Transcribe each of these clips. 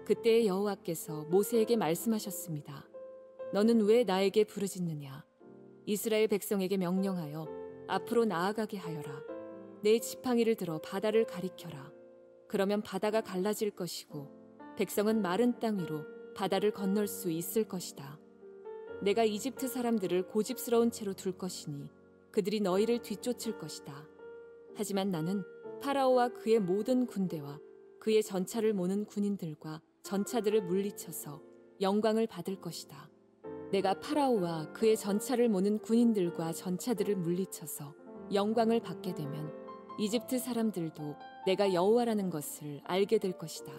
그때 여호와께서 모세에게 말씀하셨습니다. 너는 왜 나에게 부르짖느냐? 이스라엘 백성에게 명령하여 앞으로 나아가게 하여라. 내 지팡이를 들어 바다를 가리켜라. 그러면 바다가 갈라질 것이고 백성은 마른 땅 위로 바다를 건널 수 있을 것이다. 내가 이집트 사람들을 고집스러운 채로 둘 것이니 그들이 너희를 뒤쫓을 것이다. 하지만 나는 파라오와 그의 모든 군대와 그의 전차를 모는 군인들과 전차들을 물리쳐서 영광을 받을 것이다. 내가 파라오와 그의 전차를 모는 군인들과 전차들을 물리쳐서 영광을 받게 되면 이집트 사람들도 내가 여호와라는 것을 알게 될 것이다.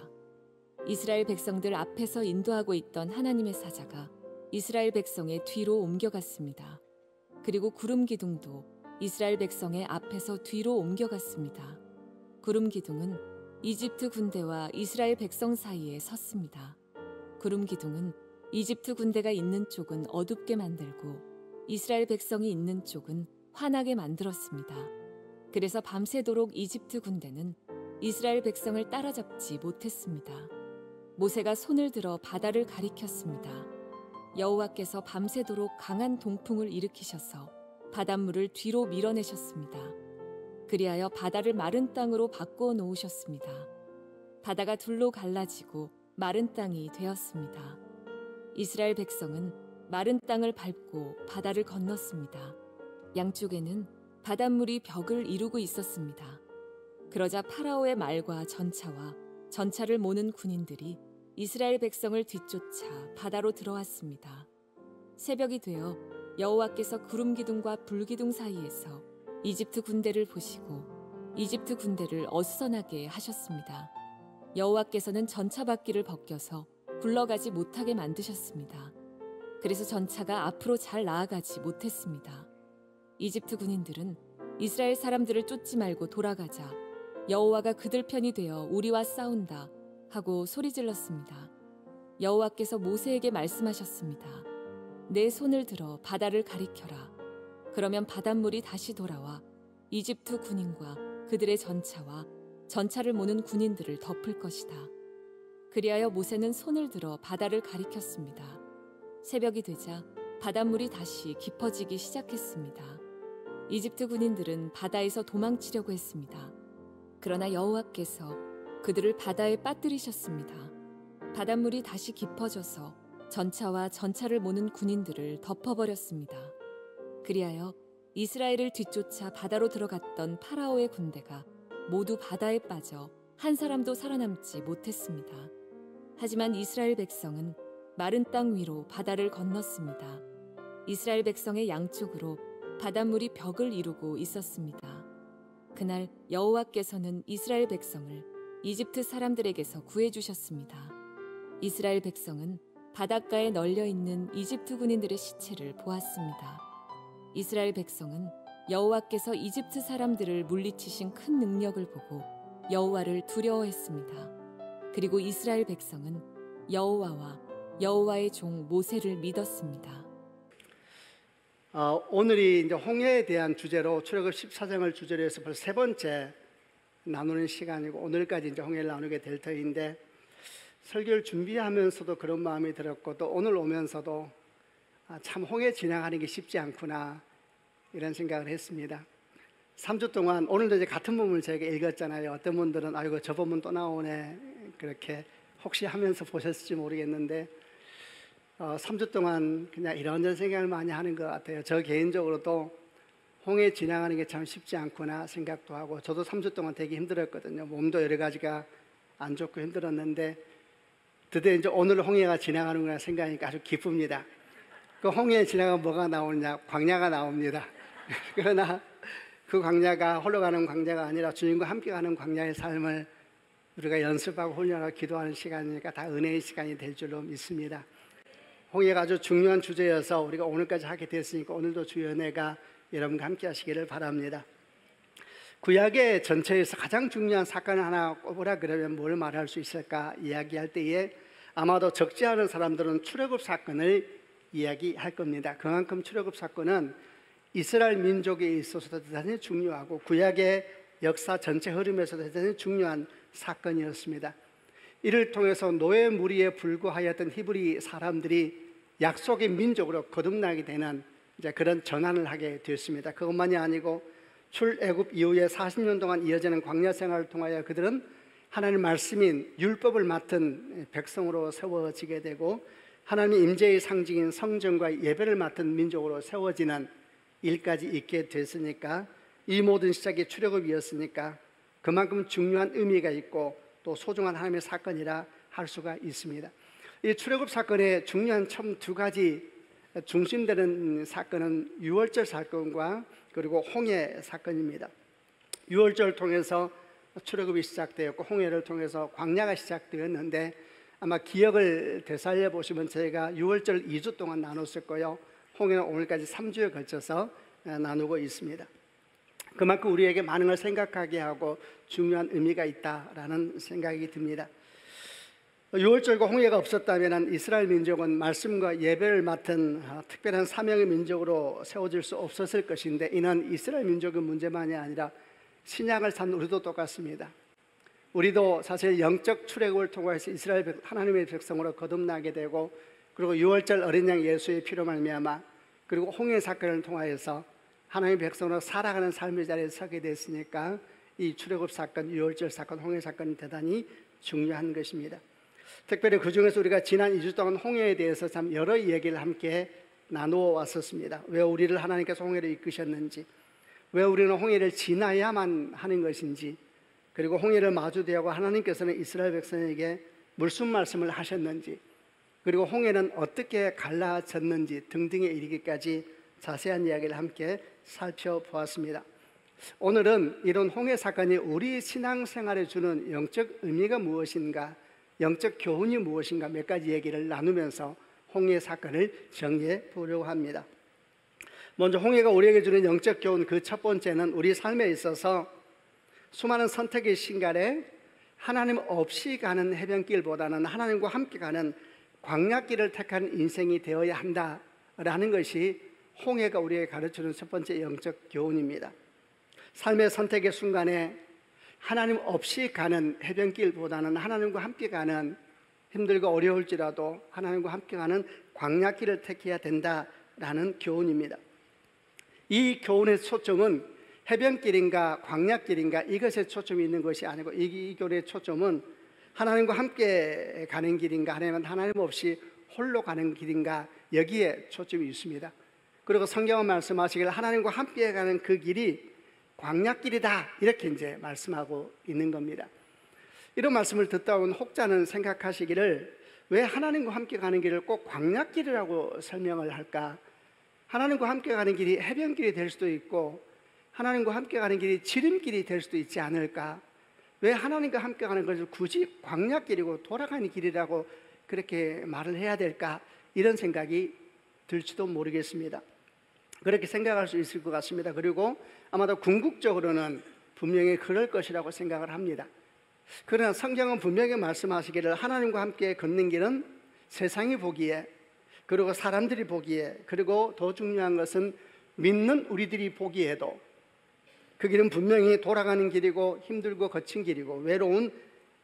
이스라엘 백성들 앞에서 인도하고 있던 하나님의 사자가 이스라엘 백성의 뒤로 옮겨갔습니다. 그리고 구름 기둥도 이스라엘 백성의 앞에서 뒤로 옮겨갔습니다. 구름 기둥은 이집트 군대와 이스라엘 백성 사이에 섰습니다. 구름 기둥은 이집트 군대가 있는 쪽은 어둡게 만들고 이스라엘 백성이 있는 쪽은 환하게 만들었습니다. 그래서 밤새도록 이집트 군대는 이스라엘 백성을 따라잡지 못했습니다. 모세가 손을 들어 바다를 가리켰습니다. 여호와께서 밤새도록 강한 동풍을 일으키셔서 바닷물을 뒤로 밀어내셨습니다. 그리하여 바다를 마른 땅으로 바꾸어 놓으셨습니다. 바다가 둘로 갈라지고 마른 땅이 되었습니다. 이스라엘 백성은 마른 땅을 밟고 바다를 건넜습니다. 양쪽에는 바닷물이 벽을 이루고 있었습니다. 그러자 파라오의 말과 전차와 전차를 모는 군인들이 이스라엘 백성을 뒤쫓아 바다로 들어왔습니다. 새벽이 되어 여호와께서 구름 기둥과 불 기둥 사이에서 이집트 군대를 보시고 이집트 군대를 어수선하게 하셨습니다. 여호와께서는 전차 바퀴를 벗겨서 굴러가지 못하게 만드셨습니다. 그래서 전차가 앞으로 잘 나아가지 못했습니다. 이집트 군인들은 이스라엘 사람들을 쫓지 말고 돌아가자. 여호와가 그들 편이 되어 우리와 싸운다 하고 소리질렀습니다. 여호와께서 모세에게 말씀하셨습니다. 내 손을 들어 바다를 가리켜라. 그러면 바닷물이 다시 돌아와 이집트 군인과 그들의 전차와 전차를 모는 군인들을 덮을 것이다. 그리하여 모세는 손을 들어 바다를 가리켰습니다. 새벽이 되자 바닷물이 다시 깊어지기 시작했습니다. 이집트 군인들은 바다에서 도망치려고 했습니다. 그러나 여호와께서 그들을 바다에 빠뜨리셨습니다. 바닷물이 다시 깊어져서 전차와 전차를 모는 군인들을 덮어버렸습니다. 그리하여 이스라엘을 뒤쫓아 바다로 들어갔던 파라오의 군대가 모두 바다에 빠져 한 사람도 살아남지 못했습니다. 하지만 이스라엘 백성은 마른 땅 위로 바다를 건넜습니다. 이스라엘 백성의 양쪽으로 바닷물이 벽을 이루고 있었습니다. 그날 여호와께서는 이스라엘 백성을 이집트 사람들에게서 구해주셨습니다. 이스라엘 백성은 바닷가에 널려있는 이집트 군인들의 시체를 보았습니다. 이스라엘 백성은 여호와께서 이집트 사람들을 물리치신 큰 능력을 보고 여호와를 두려워했습니다. 그리고 이스라엘 백성은 여호와와 여호와의 종 모세를 믿었습니다. 오늘이 이제 홍해에 대한 주제로 출애굽 14장을 주제로 해서 벌써 세 번째 나누는 시간이고 오늘까지 이제 홍해를 나누게 될 터인데 설교를 준비하면서도 그런 마음이 들었고 또 오늘 오면서도 참 홍해 지나가는 게 쉽지 않구나 이런 생각을 했습니다. 3주 동안 오늘도 이제 같은 부분을 저희가 읽었잖아요. 어떤 분들은 아이고 저 부분 또 나오네 그렇게 혹시 하면서 보셨을지 모르겠는데 3주 동안 그냥 이런저런 생각을 많이 하는 것 같아요. 저 개인적으로도 홍해 지나가는 게 참 쉽지 않구나 생각도 하고 저도 3주 동안 되게 힘들었거든요. 몸도 여러 가지가 안 좋고 힘들었는데 드디어 이제 오늘 홍해가 지나가는구나 생각하니까 아주 기쁩니다. 그 홍해에 지나가면 뭐가 나오느냐? 광야가 나옵니다. 그러나 그 광야가 홀로 가는 광야가 아니라 주님과 함께 가는 광야의 삶을 우리가 연습하고 훈련하고 기도하는 시간이니까 다 은혜의 시간이 될 줄로 믿습니다. 홍해가 아주 중요한 주제여서 우리가 오늘까지 하게 됐으니까 오늘도 주의 은혜가 여러분과 함께 하시기를 바랍니다. 구약의 전체에서 가장 중요한 사건을 하나 꼽으라 그러면 뭘 말할 수 있을까 이야기할 때에 아마도 적지 않은 사람들은 출애굽 사건을 이야기할 겁니다. 그만큼 출애굽 사건은 이스라엘 민족에 있어서도 대단히 중요하고 구약의 역사 전체 흐름에서도 대단히 중요한 사건이었습니다. 이를 통해서 노예 무리에 불과하였던 히브리 사람들이 약속의 민족으로 거듭나게 되는 이제 그런 전환을 하게 되었습니다. 그것만이 아니고 출애굽 이후에 40년 동안 이어지는 광야 생활을 통하여 그들은 하나님 말씀인 율법을 맡은 백성으로 세워지게 되고 하나님의 임재의 상징인 성전과 예배를 맡은 민족으로 세워지는 일까지 있게 됐으니까, 이 모든 시작이 출애굽이었으니까 그만큼 중요한 의미가 있고 또 소중한 하나님의 사건이라 할 수가 있습니다. 이 출애굽 사건의 중요한 참 두 가지 중심되는 사건은 유월절 사건과 그리고 홍해 사건입니다. 유월절을 통해서 출애굽이 시작되었고 홍해를 통해서 광야가 시작되었는데, 아마 기억을 되살려 보시면 저희가 유월절 2주 동안 나눴을 거요, 홍해는 오늘까지 3주에 걸쳐서 나누고 있습니다. 그만큼 우리에게 많은 걸 생각하게 하고 중요한 의미가 있다라는 생각이 듭니다. 유월절과 홍해가 없었다면 이스라엘 민족은 말씀과 예배를 맡은 특별한 사명의 민족으로 세워질 수 없었을 것인데, 이는 이스라엘 민족의 문제만이 아니라 신약을 산 우리도 똑같습니다. 우리도 사실 영적 출애굽을 통해서 이스라엘 하나님의 백성으로 거듭나게 되고, 그리고 유월절 어린 양 예수의 피로 말미암아 그리고 홍해 사건을 통하여서 하나님의 백성으로 살아가는 삶의 자리에 서게 됐으니까 이 출애굽 사건, 유월절 사건, 홍해 사건이 대단히 중요한 것입니다. 특별히 그 중에서 우리가 지난 2주 동안 홍해에 대해서 참 여러 이야기를 함께 나누어 왔었습니다. 왜 우리를 하나님께서 홍해를 이끄셨는지, 왜 우리는 홍해를 지나야만 하는 것인지, 그리고 홍해를 마주대하고 하나님께서는 이스라엘 백성에게 무슨 말씀을 하셨는지, 그리고 홍해는 어떻게 갈라졌는지 등등에 이르기까지 자세한 이야기를 함께 살펴보았습니다. 오늘은 이런 홍해 사건이 우리 신앙생활에 주는 영적 의미가 무엇인가, 영적 교훈이 무엇인가 몇 가지 얘기를 나누면서 홍해 사건을 정리해 보려고 합니다. 먼저 홍해가 우리에게 주는 영적 교훈, 그 첫 번째는 우리 삶에 있어서 수많은 선택의 신갈에 하나님 없이 가는 해변길보다는 하나님과 함께 가는 광야길을 택하는 인생이 되어야 한다라는 것이 홍해가 우리에게 가르치는 첫 번째 영적 교훈입니다. 삶의 선택의 순간에 하나님 없이 가는 해변길보다는 하나님과 함께 가는, 힘들고 어려울지라도 하나님과 함께 가는 광야길을 택해야 된다라는 교훈입니다. 이 교훈의 초점은 해변길인가 광야길인가 이것에 초점이 있는 것이 아니고, 이 교훈의 초점은 하나님과 함께 가는 길인가 아니면 하나님 없이 홀로 가는 길인가, 여기에 초점이 있습니다. 그리고 성경은 말씀하시길 하나님과 함께 가는 그 길이 광야길이다, 이렇게 이제 말씀하고 있는 겁니다. 이런 말씀을 듣다 온 혹자는 생각하시기를, 왜 하나님과 함께 가는 길을 꼭 광야길이라고 설명을 할까? 하나님과 함께 가는 길이 해변길이 될 수도 있고 하나님과 함께 가는 길이 지름길이 될 수도 있지 않을까? 왜 하나님과 함께 가는 것을 굳이 광야길이고 돌아가는 길이라고 그렇게 말을 해야 될까? 이런 생각이 들지도 모르겠습니다. 그렇게 생각할 수 있을 것 같습니다. 그리고 아마도 궁극적으로는 분명히 그럴 것이라고 생각을 합니다. 그러나 성경은 분명히 말씀하시기를 하나님과 함께 걷는 길은 세상이 보기에, 그리고 사람들이 보기에, 그리고 더 중요한 것은 믿는 우리들이 보기에도 그 길은 분명히 돌아가는 길이고 힘들고 거친 길이고 외로운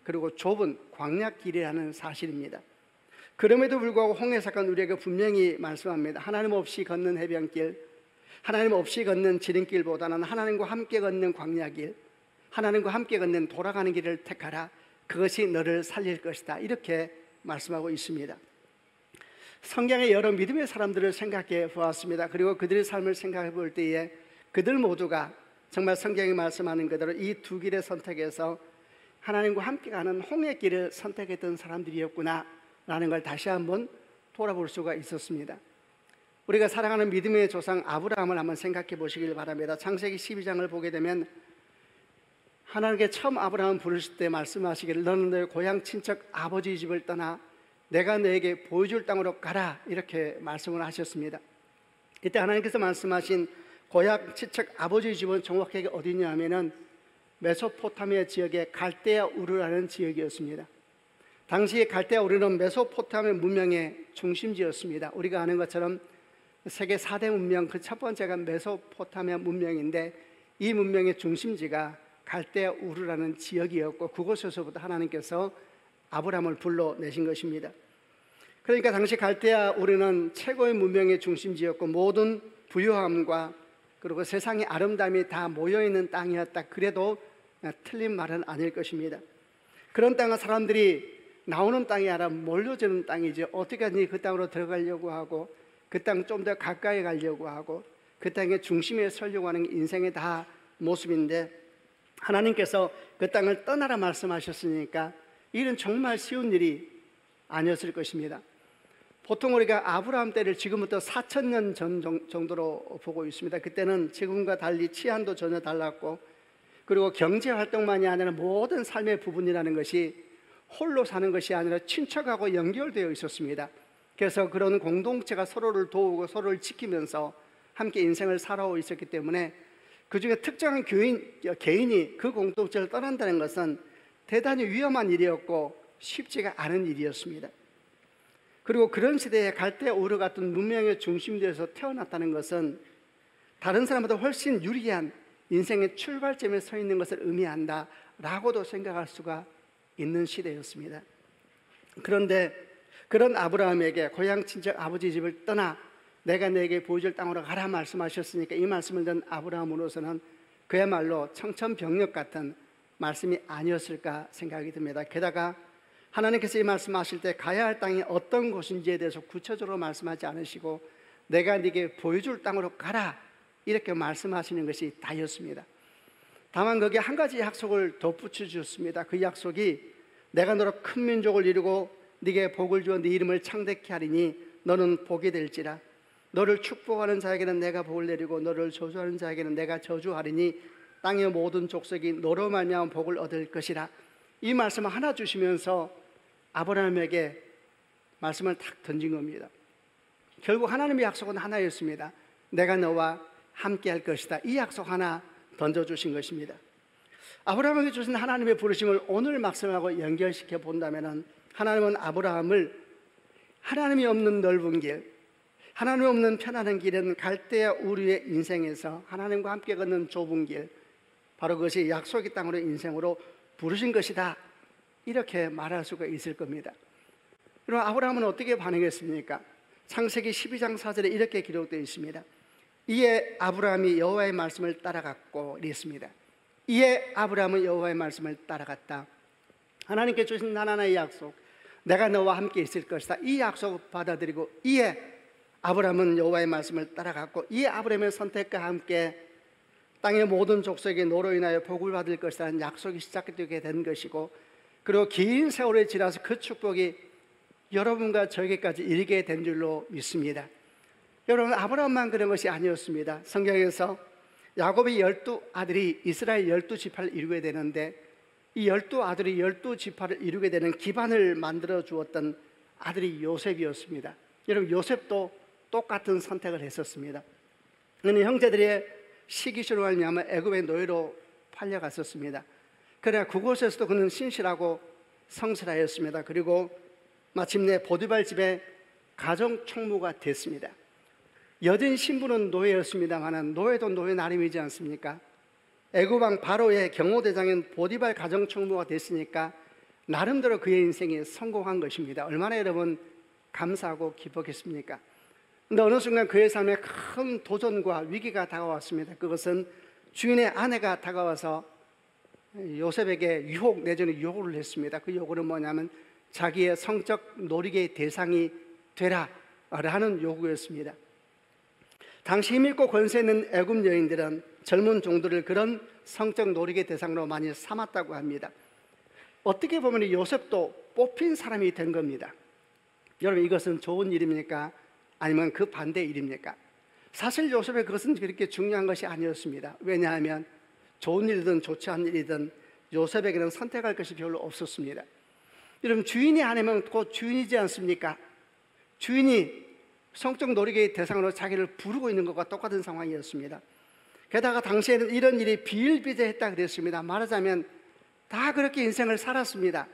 그리고 좁은 광야길이라는 사실입니다. 그럼에도 불구하고 홍해 사건 우리에게 분명히 말씀합니다. 하나님 없이 걷는 해변길, 하나님 없이 걷는 지름길보다는 하나님과 함께 걷는 광야길, 하나님과 함께 걷는 돌아가는 길을 택하라. 그것이 너를 살릴 것이다. 이렇게 말씀하고 있습니다. 성경의 여러 믿음의 사람들을 생각해 보았습니다. 그리고 그들의 삶을 생각해 볼 때에 그들 모두가 정말 성경이 말씀하는 그대로 이 두 길의 선택에서 하나님과 함께 가는 홍해 길을 선택했던 사람들이었구나 라는 걸 다시 한번 돌아볼 수가 있었습니다. 우리가 사랑하는 믿음의 조상 아브라함을 한번 생각해 보시길 바랍니다. 창세기 12장을 보게 되면 하나님께 처음 아브라함 부르실 때 말씀하시기를 너는 너의 고향 친척 아버지 집을 떠나 내가 너에게 보여줄 땅으로 가라, 이렇게 말씀을 하셨습니다. 이때 하나님께서 말씀하신 고향 친척 아버지 집은 정확하게 어디냐 하면은 메소포타미아 지역의 갈대아 우르라는 지역이었습니다. 당시 갈대아 우르는 메소포타미아 문명의 중심지였습니다. 우리가 아는 것처럼 세계 4대 문명 그 첫 번째가 메소포타미아 문명인데, 이 문명의 중심지가 갈대아 우르라는 지역이었고 그곳에서부터 하나님께서 아브라함을 불러내신 것입니다. 그러니까 당시 갈대아 우르는 최고의 문명의 중심지였고 모든 부유함과 그리고 세상의 아름다움이 다 모여있는 땅이었다. 그래도 틀린 말은 아닐 것입니다. 그런 땅은 사람들이 나오는 땅이 아니라 몰려주는 땅이죠. 어떻게 하니 그 땅으로 들어가려고 하고 그 땅 좀 더 가까이 가려고 하고 그 땅의 중심에 서려고 하는 게 인생의 다 모습인데, 하나님께서 그 땅을 떠나라 말씀하셨으니까 이는 정말 쉬운 일이 아니었을 것입니다. 보통 우리가 아브라함 때를 지금부터 4,000년 전 정도로 보고 있습니다. 그때는 지금과 달리 치안도 전혀 달랐고, 그리고 경제 활동만이 아니라 모든 삶의 부분이라는 것이 홀로 사는 것이 아니라 친척하고 연결되어 있었습니다. 그래서 그런 공동체가 서로를 도우고 서로를 지키면서 함께 인생을 살아오고 있었기 때문에 그 중에 특정한 개인이 그 공동체를 떠난다는 것은 대단히 위험한 일이었고 쉽지가 않은 일이었습니다. 그리고 그런 시대에 갈대아 우르 같은 문명의 중심지에서 태어났다는 것은 다른 사람보다 훨씬 유리한 인생의 출발점에 서 있는 것을 의미한다라고도 생각할 수가 있는 시대였습니다. 그런데 그런 아브라함에게 고향 친척 아버지 집을 떠나 내가 내게 보여줄 땅으로 가라 말씀하셨으니까 이 말씀을 듣는 아브라함으로서는 그야말로 청천벽력 같은 말씀이 아니었을까 생각이 듭니다. 게다가 하나님께서 이 말씀하실 때 가야 할 땅이 어떤 곳인지에 대해서 구체적으로 말씀하지 않으시고 내가 네게 보여줄 땅으로 가라 이렇게 말씀하시는 것이 다였습니다. 다만 거기에 한 가지 약속을 덧붙여 주셨습니다. 그 약속이 내가 너로 큰 민족을 이루고 네게 복을 주어 네 이름을 창대케 하리니 너는 복이 될지라. 너를 축복하는 자에게는 내가 복을 내리고 너를 저주하는 자에게는 내가 저주하리니 땅의 모든 족속이 너로 말미암아 복을 얻을 것이라. 이 말씀을 하나 주시면서 아브라함에게 말씀을 탁 던진 겁니다. 결국 하나님의 약속은 하나였습니다. 내가 너와 함께 할 것이다. 이 약속 하나 던져주신 것입니다. 아브라함에게 주신 하나님의 부르심을 오늘 말씀하고 연결시켜 본다면 하나님은 아브라함을 하나님이 없는 넓은 길, 하나님 없는 편안한 길은 갈대아 우르의 인생에서 하나님과 함께 걷는 좁은 길, 바로 그것이 약속의 땅으로 인생으로 부르신 것이다 이렇게 말할 수가 있을 겁니다. 그럼 아브라함은 어떻게 반응했습니까? 창세기 12장 4절에 이렇게 기록되어 있습니다. 이에 아브라함이 여호와의 말씀을 따라갔고 이랬습니다. 이에 아브라함은 여호와의 말씀을 따라갔다. 하나님께 주신 하나님의 약속, 내가 너와 함께 있을 것이다. 이 약속을 받아들이고 이에 아브라함은 여호와의 말씀을 따라갔고 이에 아브라함의 선택과 함께 땅의 모든 족속이 너로 인하여 복을 받을 것이라는 약속이 시작되게 된 것이고, 그리고 긴 세월이 지나서 그 축복이 여러분과 저에게까지 이르게 된 줄로 믿습니다. 여러분, 아브라함만 그런 것이 아니었습니다. 성경에서 야곱의 12아들이 이스라엘 12지파를 이루게 되는데 이 12아들이 12지파를 이루게 되는 기반을 만들어 주었던 아들이 요셉이었습니다. 여러분, 요셉도 똑같은 선택을 했었습니다. 그는 형제들의 시기시로 말미암아 애굽의 노예로 팔려갔었습니다. 그러나 그곳에서도 그는 신실하고 성실하였습니다. 그리고 마침내 보디발 집의 가정 총무가 됐습니다. 여전 신부는 노예였습니다만 노예도 노예 나름이지 않습니까? 애굽 왕 바로의 경호대장인 보디발 가정 총무가 됐으니까 나름대로 그의 인생이 성공한 것입니다. 얼마나 여러분 감사하고 기뻤겠습니까? 근데 어느 순간 그의 삶에 큰 도전과 위기가 다가왔습니다. 그것은 주인의 아내가 다가와서 요셉에게 유혹 내지는 요구를 했습니다. 그 요구는 뭐냐면 자기의 성적 놀이의 대상이 되라 라는 요구였습니다. 당시 힘있고 권세 있는 애굽 여인들은 젊은 종들을 그런 성적 놀이의 대상으로 많이 삼았다고 합니다. 어떻게 보면 요셉도 뽑힌 사람이 된 겁니다. 여러분, 이것은 좋은 일입니까? 아니면 그 반대의 일입니까? 사실 요셉의 그것은 그렇게 중요한 것이 아니었습니다. 왜냐하면 좋은 일이든 좋지 않은 일이든 요셉에게는 선택할 것이 별로 없었습니다. 여러분, 주인이 아니면 곧 주인이지 않습니까? 주인이 성적 놀이의 대상으로 자기를 부르고 있는 것과 똑같은 상황이었습니다. 게다가 당시에는 이런 일이 비일비재했다 그랬습니다. 말하자면 다 그렇게 인생을 살았습니다.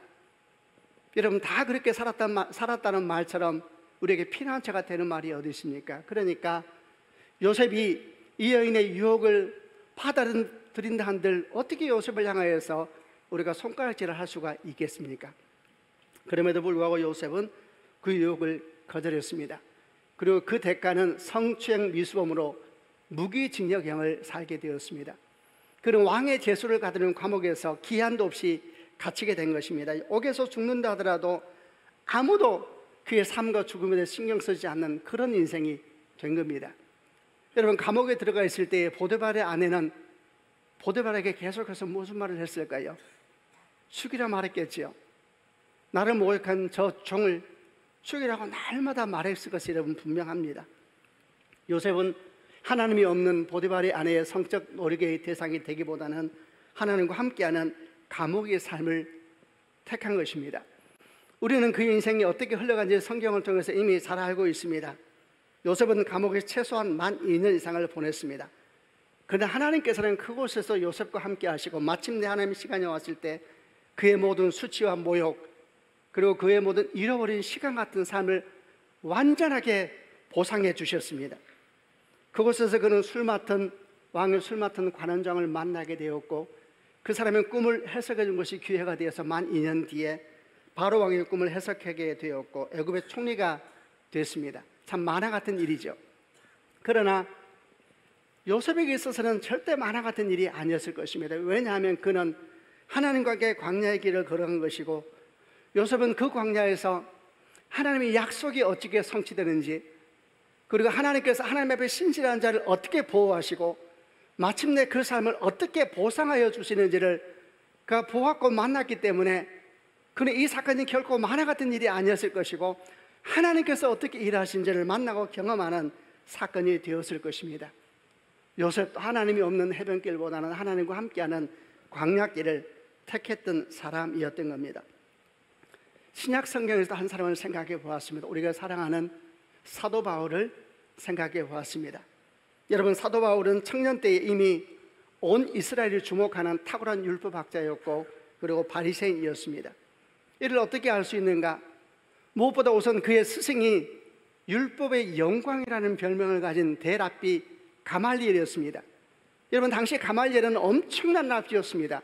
여러분, 다 그렇게 살았다는 말처럼 우리에게 피난처가 되는 말이 어디 있습니까? 그러니까 요셉이 이 여인의 유혹을 받아들인다 한들 어떻게 요셉을 향하여서 우리가 손가락질을 할 수가 있겠습니까? 그럼에도 불구하고 요셉은 그 유혹을 거절했습니다. 그리고 그 대가는 성추행 미수범으로 무기징역형을 살게 되었습니다. 그는 왕의 제수를 가두는 감옥에서 기한도 없이 갇히게 된 것입니다. 옥에서 죽는다 하더라도 아무도 그의 삶과 죽음에 대해 신경 쓰지 않는 그런 인생이 된 겁니다. 여러분, 감옥에 들어가 있을 때 보디발의 아내는 보디발에게 계속해서 무슨 말을 했을까요? 죽이라 말했겠지요. 나를 모욕한 저 종을 죽이라고 날마다 말했을 것이 여러분 분명합니다. 요셉은 하나님이 없는 보디발의 아내의 성적 노력의 대상이 되기보다는 하나님과 함께하는 감옥의 삶을 택한 것입니다. 우리는 그 인생이 어떻게 흘러간지 성경을 통해서 이미 잘 알고 있습니다. 요셉은 감옥에 최소한 만 2년 이상을 보냈습니다. 그러나 하나님께서는 그곳에서 요셉과 함께 하시고 마침내 하나님의 시간이 왔을 때 그의 모든 수치와 모욕, 그리고 그의 모든 잃어버린 시간 같은 삶을 완전하게 보상해 주셨습니다. 그곳에서 그는 왕의 술 맡은 관원장을 만나게 되었고, 그 사람의 꿈을 해석해 준 것이 기회가 되어서 만 2년 뒤에 바로 왕의 꿈을 해석하게 되었고 애굽의 총리가 됐습니다. 참 만화 같은 일이죠. 그러나 요셉에게 있어서는 절대 만화 같은 일이 아니었을 것입니다. 왜냐하면 그는 하나님과 함께 광야의 길을 걸어간 것이고, 요셉은 그 광야에서 하나님의 약속이 어떻게 성취되는지, 그리고 하나님께서 하나님 앞에 신실한 자를 어떻게 보호하시고 마침내 그 삶을 어떻게 보상하여 주시는지를 그가 보았고 만났기 때문에 그는 이 사건이 결코 만화 같은 일이 아니었을 것이고 하나님께서 어떻게 일하신지를 만나고 경험하는 사건이 되었을 것입니다. 요셉도 하나님이 없는 해변길보다는 하나님과 함께하는 광야길을 택했던 사람이었던 겁니다. 신약 성경에서 한 사람을 생각해 보았습니다. 우리가 사랑하는 사도 바울을 생각해 보았습니다. 여러분, 사도 바울은 청년 때에 이미 온 이스라엘을 주목하는 탁월한 율법학자였고 그리고 바리새인이었습니다. 이를 어떻게 알 수 있는가? 무엇보다 우선 그의 스승이 율법의 영광이라는 별명을 가진 대랍비 가말리엘이었습니다. 여러분, 당시 가말리엘은 엄청난 랍비였습니다.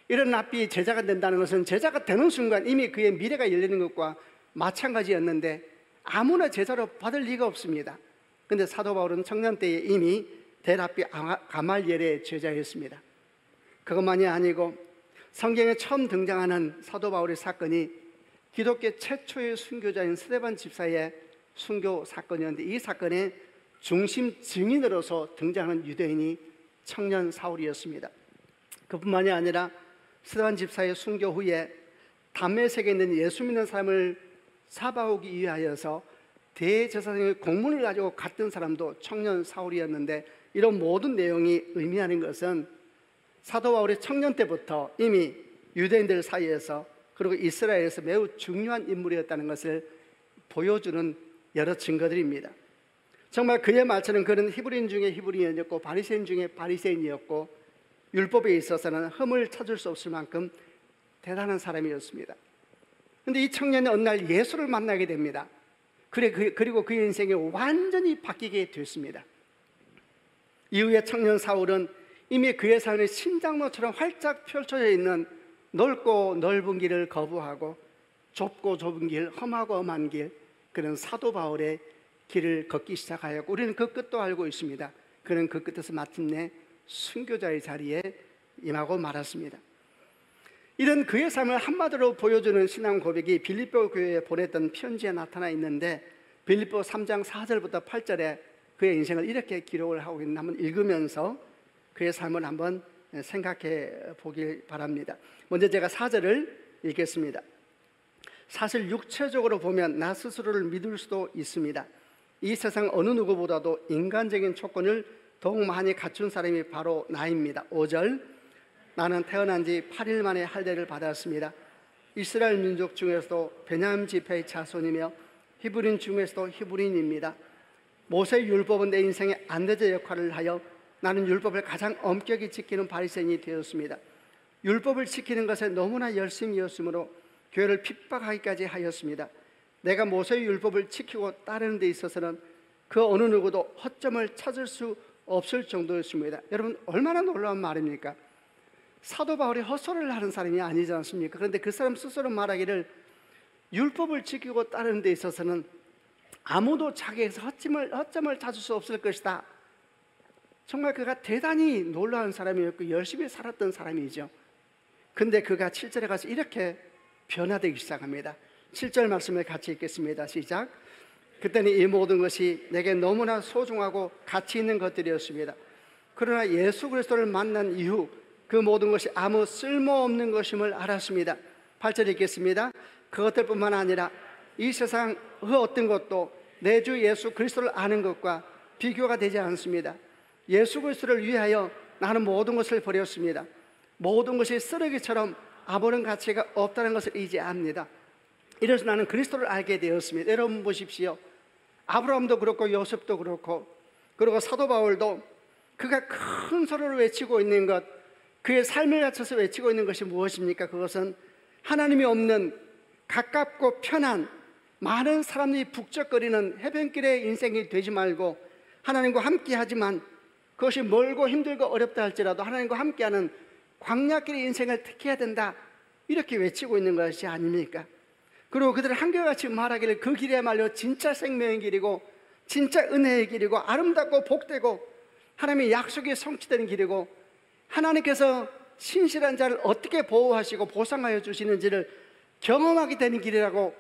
이런 랍비 제자가 된다는 것은 제자가 되는 순간 이미 그의 미래가 열리는 것과 마찬가지였는데 아무나 제자로 받을 리가 없습니다. 그런데 사도 바울은 청년 때에 이미 대랍비 가말리엘의 제자였습니다. 그것만이 아니고 성경에 처음 등장하는 사도 바울의 사건이 기독교 최초의 순교자인 스데반 집사의 순교 사건이었는데, 이 사건의 중심 증인으로서 등장하는 유대인이 청년 사울이었습니다. 그뿐만이 아니라 스데반 집사의 순교 후에 담메색에 있는 예수 믿는 사람을 잡아오기 위하여서 대제사장의 공문을 가지고 갔던 사람도 청년 사울이었는데, 이런 모든 내용이 의미하는 것은 사도 바울의 청년 때부터 이미 유대인들 사이에서 그리고 이스라엘에서 매우 중요한 인물이었다는 것을 보여주는 여러 증거들입니다. 정말 그의 말처럼 그는 히브리인 중에 히브리인이었고 바리새인 중에 바리새인이었고 율법에 있어서는 흠을 찾을 수 없을 만큼 대단한 사람이었습니다. 그런데 이 청년이 어느 날 예수를 만나게 됩니다. 그리고 그의 인생이 완전히 바뀌게 됐습니다. 이후에 청년 사울은 이미 그의 삶의 심장로처럼 활짝 펼쳐져 있는 넓고 넓은 길을 거부하고 좁고 좁은 길, 험하고 험한 길, 그런 사도 바울의 길을 걷기 시작하였고 우리는 그 끝도 알고 있습니다. 그는 그 끝에서 마침내 순교자의 자리에 임하고 말았습니다. 이런 그의 삶을 한마디로 보여주는 신앙 고백이 빌립보 교회에 보냈던 편지에 나타나 있는데, 빌립보 3장 4절부터 8절에 그의 인생을 이렇게 기록을 하고 있는, 한번 읽으면서 그의 삶을 한번 생각해 보길 바랍니다. 먼저 제가 4절을 읽겠습니다. 사실 육체적으로 보면 나 스스로를 믿을 수도 있습니다. 이 세상 어느 누구보다도 인간적인 조건을 더욱 많이 갖춘 사람이 바로 나입니다. 5절, 나는 태어난 지 8일 만에 할례를 받았습니다. 이스라엘 민족 중에서도 베냐민 지파의 자손이며 히브리인 중에서도 히브리인입니다. 모세 율법은 내 인생의 안내자 역할을 하여 나는 율법을 가장 엄격히 지키는 바리새인이 되었습니다. 율법을 지키는 것에 너무나 열심이었으므로 교회를 핍박하기까지 하였습니다. 내가 모세의 율법을 지키고 따르는 데 있어서는 그 어느 누구도 허점을 찾을 수 없을 정도였습니다. 여러분, 얼마나 놀라운 말입니까? 사도 바울이 헛소리를 하는 사람이 아니지 않습니까? 그런데 그 사람 스스로 말하기를 율법을 지키고 따르는 데 있어서는 아무도 자기에서 허점을 찾을 수 없을 것이다. 정말 그가 대단히 놀라운 사람이었고 열심히 살았던 사람이죠. 근데 그가 7절에 가서 이렇게 변화되기 시작합니다. 7절 말씀을 같이 읽겠습니다. 시작. 그때는 이 모든 것이 내게 너무나 소중하고 가치 있는 것들이었습니다. 그러나 예수 그리스도를 만난 이후 그 모든 것이 아무 쓸모없는 것임을 알았습니다. 8절 읽겠습니다. 그것들뿐만 아니라 이 세상 그 어떤 것도 내 주 예수 그리스도를 아는 것과 비교가 되지 않습니다. 예수 그리스도를 위하여 나는 모든 것을 버렸습니다. 모든 것이 쓰레기처럼 아무런 가치가 없다는 것을 이제 압니다. 이래서 나는 그리스도를 알게 되었습니다. 여러분 보십시오. 아브라함도 그렇고 요셉도 그렇고, 그리고 사도 바울도 그가 큰 소리를 외치고 있는 것, 그의 삶을 갖춰서 외치고 있는 것이 무엇입니까? 그것은 하나님이 없는 가깝고 편한 많은 사람들이 북적거리는 해변길의 인생이 되지 말고 하나님과 함께 하지만 그것이 멀고 힘들고 어렵다 할지라도 하나님과 함께하는 광야길의 인생을 택해야 된다, 이렇게 외치고 있는 것이 아닙니까? 그리고 그들은 한결같이 말하기를 그 길이야말로 진짜 생명의 길이고 진짜 은혜의 길이고 아름답고 복되고 하나님의 약속이 성취되는 길이고 하나님께서 신실한 자를 어떻게 보호하시고 보상하여 주시는지를 경험하게 되는 길이라고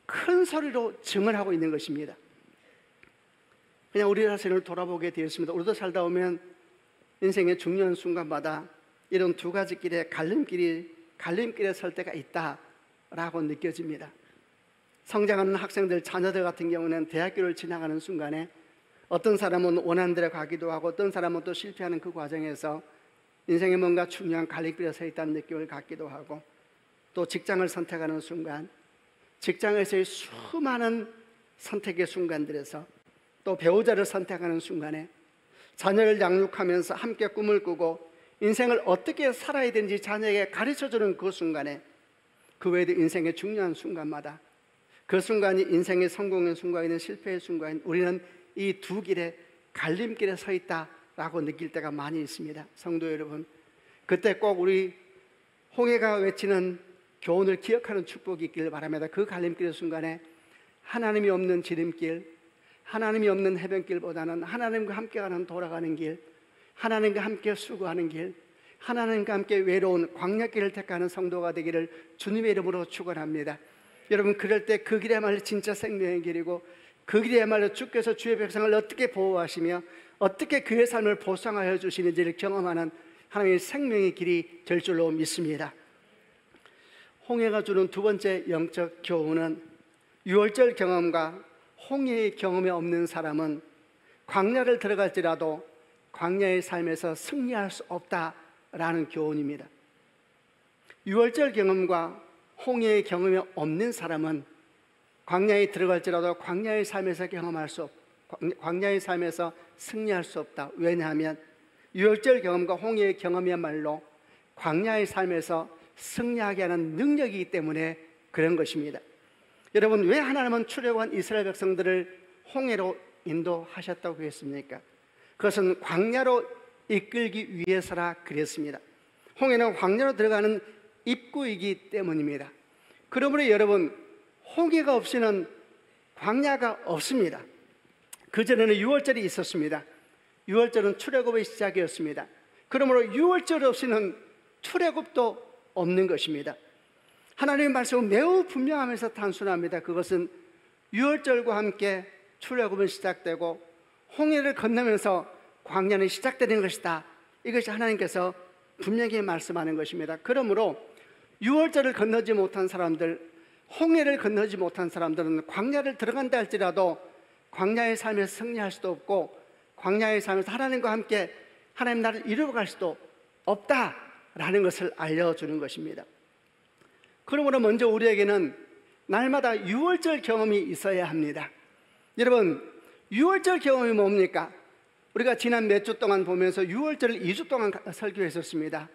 큰 소리로 증언하고 있는 것입니다. 그냥 우리 자신을 돌아보게 되었습니다. 우리도 살다 보면 인생의 중요한 순간마다 이런 두 가지 길의 갈림길에 설 때가 있다라고 느껴집니다. 성장하는 학생들, 자녀들 같은 경우는 대학교를 지나가는 순간에 어떤 사람은 원하는 대로 가기도 하고 어떤 사람은 또 실패하는 그 과정에서 인생에 뭔가 중요한 갈림길에 서 있다는 느낌을 갖기도 하고, 또 직장을 선택하는 순간, 직장에서의 수많은 선택의 순간들에서, 또 배우자를 선택하는 순간에, 자녀를 양육하면서 함께 꿈을 꾸고 인생을 어떻게 살아야 되는지 자녀에게 가르쳐주는 그 순간에, 그 외에도 인생의 중요한 순간마다 그 순간이 인생의 성공의 순간이든 실패의 순간인 우리는 이 두 길의 갈림길에 서 있다라고 느낄 때가 많이 있습니다. 성도 여러분, 그때 꼭 우리 홍해가 외치는 교훈을 기억하는 축복이 있기를 바랍니다. 그 갈림길의 순간에 하나님이 없는 지름길, 하나님이 없는 해변길보다는 하나님과 함께 가는 돌아가는 길, 하나님과 함께 수고하는 길, 하나님과 함께 외로운 광야길을 택하는 성도가 되기를 주님의 이름으로 축원합니다. 여러분, 그럴 때 그 길이야말로 진짜 생명의 길이고 그 길이야말로 주께서 주의 백성을 어떻게 보호하시며 어떻게 그의 삶을 보상하여 주시는지를 경험하는 하나님의 생명의 길이 될 줄로 믿습니다. 홍해가 주는 두 번째 영적 교훈은, 유월절 경험과 홍해의 경험이 없는 사람은 광야를 들어갈지라도 광야의 삶에서 승리할 수 없다라는 교훈입니다. 유월절 경험과 홍해의 경험이 없는 사람은 광야에 들어갈지라도 광야의 삶에서 광야의 삶에서 승리할 수 없다. 왜냐하면 유월절 경험과 홍해의 경험이야말로 광야의 삶에서 승리하게 하는 능력이기 때문에 그런 것입니다. 여러분, 왜 하나님은 출애굽한 이스라엘 백성들을 홍해로 인도하셨다고 했습니까? 그것은 광야로 이끌기 위해서라 그랬습니다. 홍해는 광야로 들어가는 입구이기 때문입니다. 그러므로 여러분, 홍해가 없이는 광야가 없습니다. 그전에는 유월절이 있었습니다. 유월절은 출애굽의 시작이었습니다. 그러므로 유월절 없이는 출애굽도 없는 것입니다. 하나님의 말씀은 매우 분명하면서 단순합니다. 그것은 유월절과 함께 출애굽은 시작되고 홍해를 건너면서 광야는 시작되는 것이다. 이것이 하나님께서 분명히 말씀하는 것입니다. 그러므로 유월절을 건너지 못한 사람들, 홍해를 건너지 못한 사람들은 광야를 들어간다 할지라도 광야의 삶에서 승리할 수도 없고 광야의 삶에서 하나님과 함께 하나님 나라를 이루어갈 수도 없다라는 것을 알려주는 것입니다. 그러므로 먼저 우리에게는 날마다 유월절 경험이 있어야 합니다. 여러분, 유월절 경험이 뭡니까? 우리가 지난 몇 주 동안 보면서 유월절을 2주 동안 설교했었습니다.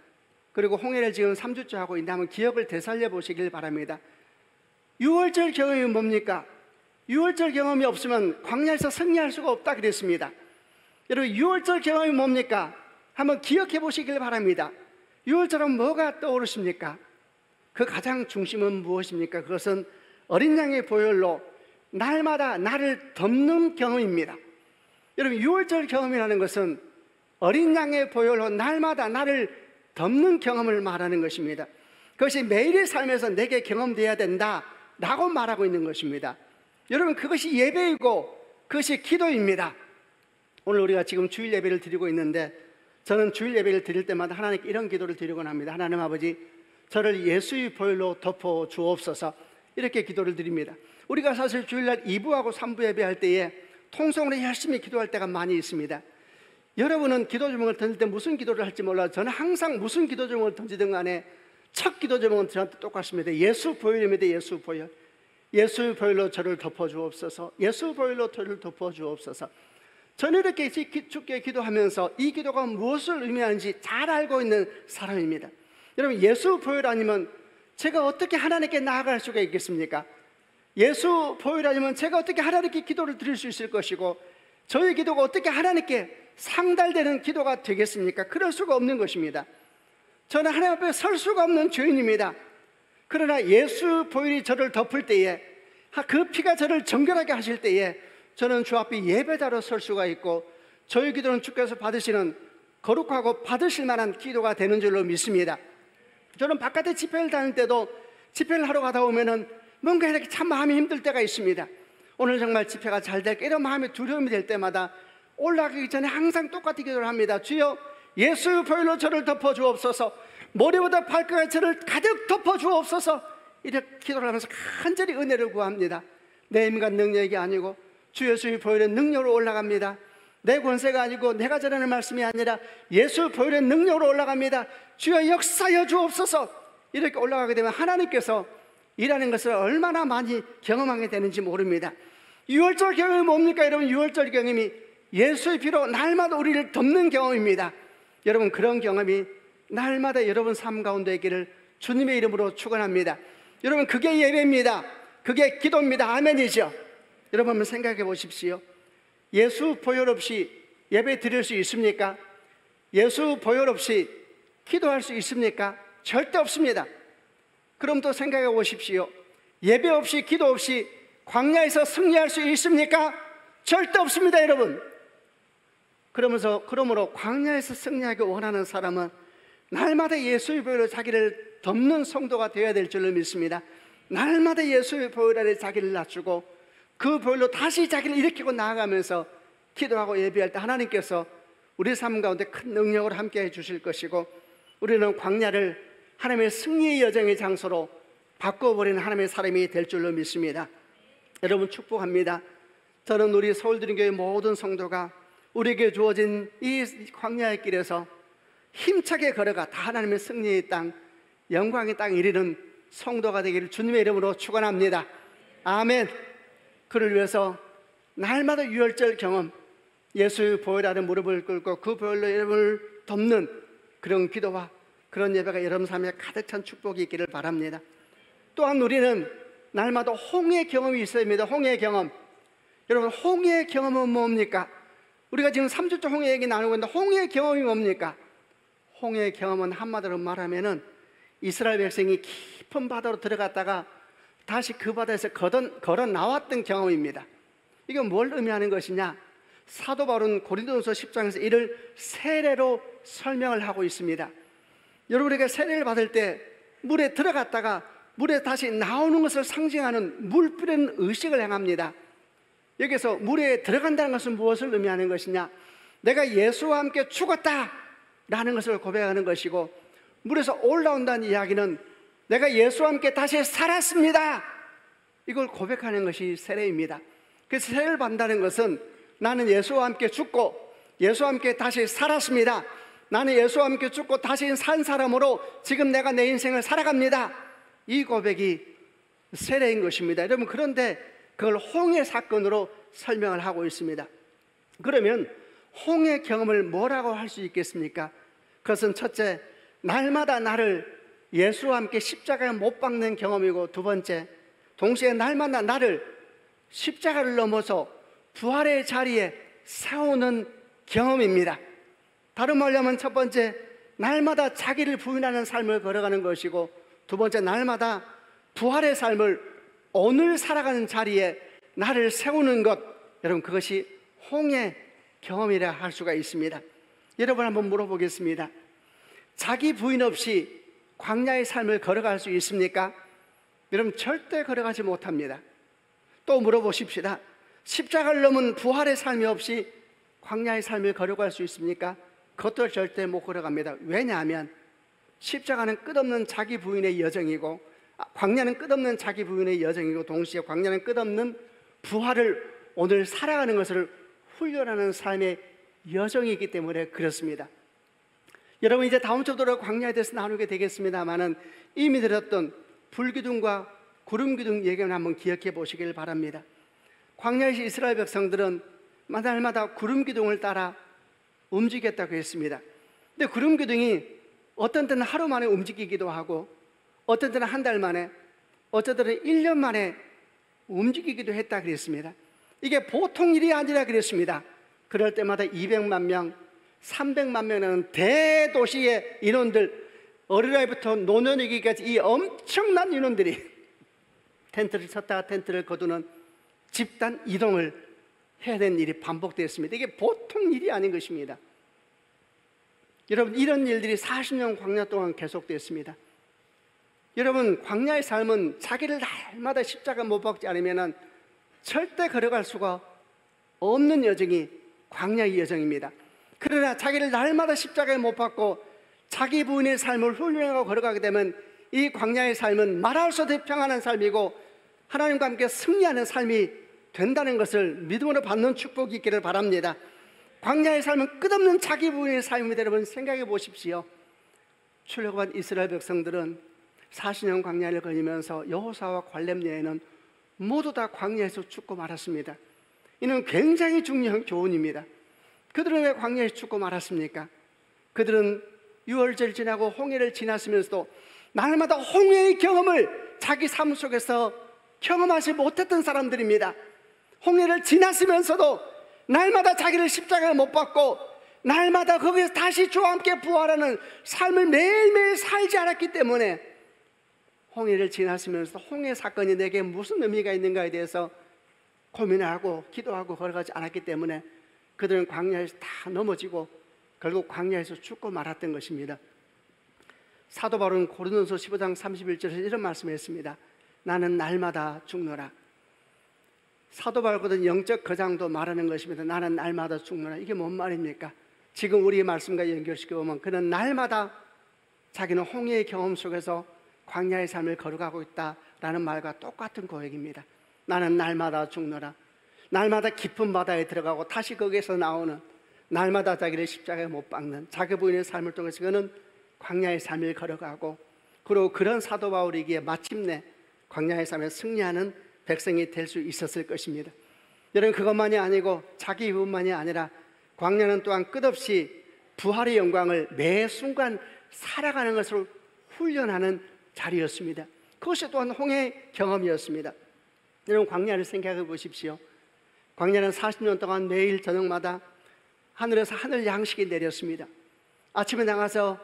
그리고 홍해를 지금 3주째 하고 있는데 한번 기억을 되살려 보시길 바랍니다. 유월절 경험이 뭡니까? 유월절 경험이 없으면 광야에서 승리할 수가 없다 그랬습니다. 여러분, 유월절 경험이 뭡니까? 한번 기억해 보시길 바랍니다. 유월절은 뭐가 떠오르십니까? 그 가장 중심은 무엇입니까? 그것은 어린 양의 보혈로 날마다 나를 덮는 경험입니다. 여러분, 유월절 경험이라는 것은 어린 양의 보혈로 날마다 나를 덮는 경험을 말하는 것입니다. 그것이 매일의 삶에서 내게 경험되어야 된다라고 말하고 있는 것입니다. 여러분, 그것이 예배이고 그것이 기도입니다. 오늘 우리가 지금 주일 예배를 드리고 있는데, 저는 주일 예배를 드릴 때마다 하나님께 이런 기도를 드리곤 합니다. 하나님 아버지, 저를 예수의 보혈로 덮어 주옵소서. 이렇게 기도를 드립니다. 우리가 사실 주일날 2부하고 3부 예배할 때에 통성으로 열심히 기도할 때가 많이 있습니다. 여러분은 기도 제목을 던질 때 무슨 기도를 할지 몰라요. 저는 항상 무슨 기도 제목을 던지든 간에 첫 기도 제목은 저한테 똑같습니다. 예수 보혈입니다. 예수 보혈. 예수 보혈로 저를 덮어 주옵소서. 예수 보혈로 저를 덮어 주옵소서. 저는 이렇게 주께 기도하면서 이 기도가 무엇을 의미하는지 잘 알고 있는 사람입니다. 여러분, 예수 보혈 아니면 제가 어떻게 하나님께 나아갈 수가 있겠습니까? 예수 보혈 아니면 제가 어떻게 하나님께 기도를 드릴 수 있을 것이고, 저의 기도가 어떻게 하나님께 상달되는 기도가 되겠습니까? 그럴 수가 없는 것입니다. 저는 하나님 앞에 설 수가 없는 죄인입니다. 그러나 예수 보혈이 저를 덮을 때에, 그 피가 저를 정결하게 하실 때에 저는 주 앞에 예배자로 설 수가 있고, 저의 기도는 주께서 받으시는 거룩하고 받으실 만한 기도가 되는 줄로 믿습니다. 저는 바깥에 집회를 다닐 때도 집회를 하러 가다 보면은 뭔가 이렇게 참 마음이 힘들 때가 있습니다. 오늘 정말 집회가 잘 될까 이런 마음에 두려움이 될 때마다 올라가기 전에 항상 똑같이 기도를 합니다. 주여, 예수 보혈로 저를 덮어 주옵소서. 머리보다 발끝까지 저를 가득 덮어 주옵소서. 이렇게 기도를 하면서 간절히 은혜를 구합니다. 내 힘과 능력이 아니고 주 예수의 보혈의 능력으로 올라갑니다. 내 권세가 아니고 내가 전하는 말씀이 아니라 예수 보혈의 능력으로 올라갑니다. 주여 역사여 주옵소서. 이렇게 올라가게 되면 하나님께서 일하는 것을 얼마나 많이 경험하게 되는지 모릅니다. 유월절 경험이 뭡니까? 여러분, 유월절 경험이 예수의 피로 날마다 우리를 덮는 경험입니다. 여러분, 그런 경험이 날마다 여러분 삶 가운데 있기를 주님의 이름으로 축원합니다. 여러분, 그게 예배입니다. 그게 기도입니다. 아멘이죠. 여러분, 한번 생각해 보십시오. 예수 보혈 없이 예배 드릴 수 있습니까? 예수 보혈 없이 기도할 수 있습니까? 절대 없습니다. 그럼 또 생각해 보십시오. 예배 없이 기도 없이 광야에서 승리할 수 있습니까? 절대 없습니다, 여러분. 그러므로 광야에서 승리하기 원하는 사람은 날마다 예수의 보혈로 자기를 덮는 성도가 되어야 될 줄로 믿습니다. 날마다 예수의 보혈 아래 자기를 낮추고 그 보혈로 다시 자기를 일으키고 나아가면서 기도하고 예배할 때 하나님께서 우리 삶 가운데 큰 능력을 함께 해주실 것이고, 우리는 광야를 하나님의 승리의 여정의 장소로 바꿔버리는 하나님의 사람이 될 줄로 믿습니다. 여러분, 축복합니다. 저는 우리 서울드림교회 모든 성도가 우리에게 주어진 이 광야의 길에서 힘차게 걸어가 다 하나님의 승리의 땅, 영광의 땅에 이르는 성도가 되기를 주님의 이름으로 축원합니다. 아멘. 그를 위해서 날마다 유월절 경험, 예수의 보혈 아래 무릎을 꿇고 그 보혈로 여러분을 덮는 그런 기도와 그런 예배가 여러분 삶에 가득 찬 축복이 있기를 바랍니다. 또한 우리는 날마다 홍해 경험이 있어야 합니다. 홍해 경험. 여러분, 홍해 경험은 뭡니까? 우리가 지금 3주째 홍해 얘기 나누고 있는데 홍해 경험이 뭡니까? 홍해 경험은 한마디로 말하면은 이스라엘 백성이 깊은 바다로 들어갔다가 다시 그 바다에서 걸어 나왔던 경험입니다. 이게 뭘 의미하는 것이냐? 사도 바울은 고린도전서 10장에서 이를 세례로 설명을 하고 있습니다. 여러분에게 세례를 받을 때 물에 들어갔다가 물에 다시 나오는 것을 상징하는 물 뿌리는 의식을 행합니다. 여기서 물에 들어간다는 것은 무엇을 의미하는 것이냐? 내가 예수와 함께 죽었다라는 것을 고백하는 것이고, 물에서 올라온다는 이야기는 내가 예수와 함께 다시 살았습니다, 이걸 고백하는 것이 세례입니다. 그래서 세례를 받는다는 것은 나는 예수와 함께 죽고 예수와 함께 다시 살았습니다, 나는 예수와 함께 죽고 다시 산 사람으로 지금 내가 내 인생을 살아갑니다, 이 고백이 세례인 것입니다. 여러분, 그런데 그걸 홍해 사건으로 설명을 하고 있습니다. 그러면 홍해 경험을 뭐라고 할 수 있겠습니까? 그것은 첫째, 날마다 나를 예수와 함께 십자가에 못 박는 경험이고, 두 번째, 동시에 날마다 나를 십자가를 넘어서 부활의 자리에 세우는 경험입니다. 다른 말로 하면 첫 번째, 날마다 자기를 부인하는 삶을 걸어가는 것이고, 두 번째, 날마다 부활의 삶을 오늘 살아가는 자리에 나를 세우는 것, 여러분 그것이 홍해 경험이라 할 수가 있습니다. 여러분 한번 물어보겠습니다. 자기 부인 없이 광야의 삶을 걸어갈 수 있습니까? 여러분 절대 걸어가지 못합니다. 또 물어보십시다. 십자가를 넘은 부활의 삶이 없이 광야의 삶을 걸어갈 수 있습니까? 그것도 절대 못 걸어갑니다. 왜냐하면 십자가는 끝없는 자기 부인의 여정이고, 광야는 끝없는 자기 부인의 여정이고, 동시에 광야는 끝없는 부활을 오늘 살아가는 것을 훈련하는 삶의 여정이기 때문에 그렇습니다. 여러분 이제 다음 주부터 광야에 대해서 나누게 되겠습니다만은 이미 들었던 불기둥과 구름기둥 얘기를 한번 기억해 보시길 바랍니다. 광야에서 이스라엘 백성들은 날마다 구름기둥을 따라 움직였다고 했습니다. 근데 구름기둥이 어떤 때는 하루 만에 움직이기도 하고, 어떤 때는 한 달 만에, 어떤 때는 1년 만에 움직이기도 했다 그랬습니다. 이게 보통 일이 아니라 그랬습니다. 그럴 때마다 200만 명, 300만 명이라는 대도시의 인원들, 어린아이부터 노년이기까지 이 엄청난 인원들이 텐트를 쳤다가 텐트를 거두는 집단 이동을 해야 되는 일이 반복되었습니다. 이게 보통 일이 아닌 것입니다. 여러분 이런 일들이 40년 광야 동안 계속되었습니다. 여러분 광야의 삶은 자기를 날마다 십자가 못 박지 않으면 절대 걸어갈 수가 없는 여정이 광야의 여정입니다. 그러나 자기를 날마다 십자가에 못 박고 자기 부인의 삶을 훈련하고 걸어가게 되면 이 광야의 삶은 말할 수 없이 평안한 삶이고 하나님과 함께 승리하는 삶이 된다는 것을 믿음으로 받는 축복이 있기를 바랍니다. 광야의 삶은 끝없는 자기 부인의 삶입니다. 여러분 생각해 보십시오. 출애굽한 이스라엘 백성들은 40년 광야를 걸리면서 여호수아와 갈렙 여인은 모두 다 광야에서 죽고 말았습니다. 이는 굉장히 중요한 교훈입니다. 그들은 왜 광야에서 죽고 말았습니까? 그들은 유월절 지나고 홍해를 지났으면서도 날마다 홍해의 경험을 자기 삶 속에서 경험하지 못했던 사람들입니다. 홍해를 지났으면서도 날마다 자기를 십자가에 못 박고 날마다 거기서 다시 주와 함께 부활하는 삶을 매일매일 살지 않았기 때문에 홍해를 지났으면서 홍해 사건이 내게 무슨 의미가 있는가에 대해서 고민하고 기도하고 걸어가지 않았기 때문에 그들은 광야에서 다 넘어지고 결국 광야에서 죽고 말았던 것입니다. 사도 바울은 고린도서 15장 31절에서 이런 말씀을 했습니다. 나는 날마다 죽노라. 사도 바울거든 영적 거장도 말하는 것입니다. 나는 날마다 죽노라. 이게 뭔 말입니까? 지금 우리의 말씀과 연결시켜보면 그는 날마다 자기는 홍해의 경험 속에서 광야의 삶을 걸어가고 있다라는 말과 똑같은 고백입니다. 나는 날마다 죽노라. 날마다 깊은 바다에 들어가고 다시 거기에서 나오는, 날마다 자기를 십자가에 못 박는 자기 부인의 삶을 통해서 그는 광야의 삶을 걸어가고, 그리고 그런 사도 바울이기에 마침내 광야의 삶에 승리하는 백성이 될 수 있었을 것입니다. 여러분 그것만이 아니고 자기 부분만이 아니라 광야는 또한 끝없이 부활의 영광을 매 순간 살아가는 것을 훈련하는 자리였습니다. 그것이 또한 홍해 경험이었습니다. 여러분 광야를 생각해 보십시오. 광야는 40년 동안 매일 저녁마다 하늘에서 하늘 양식이 내렸습니다. 아침에 나가서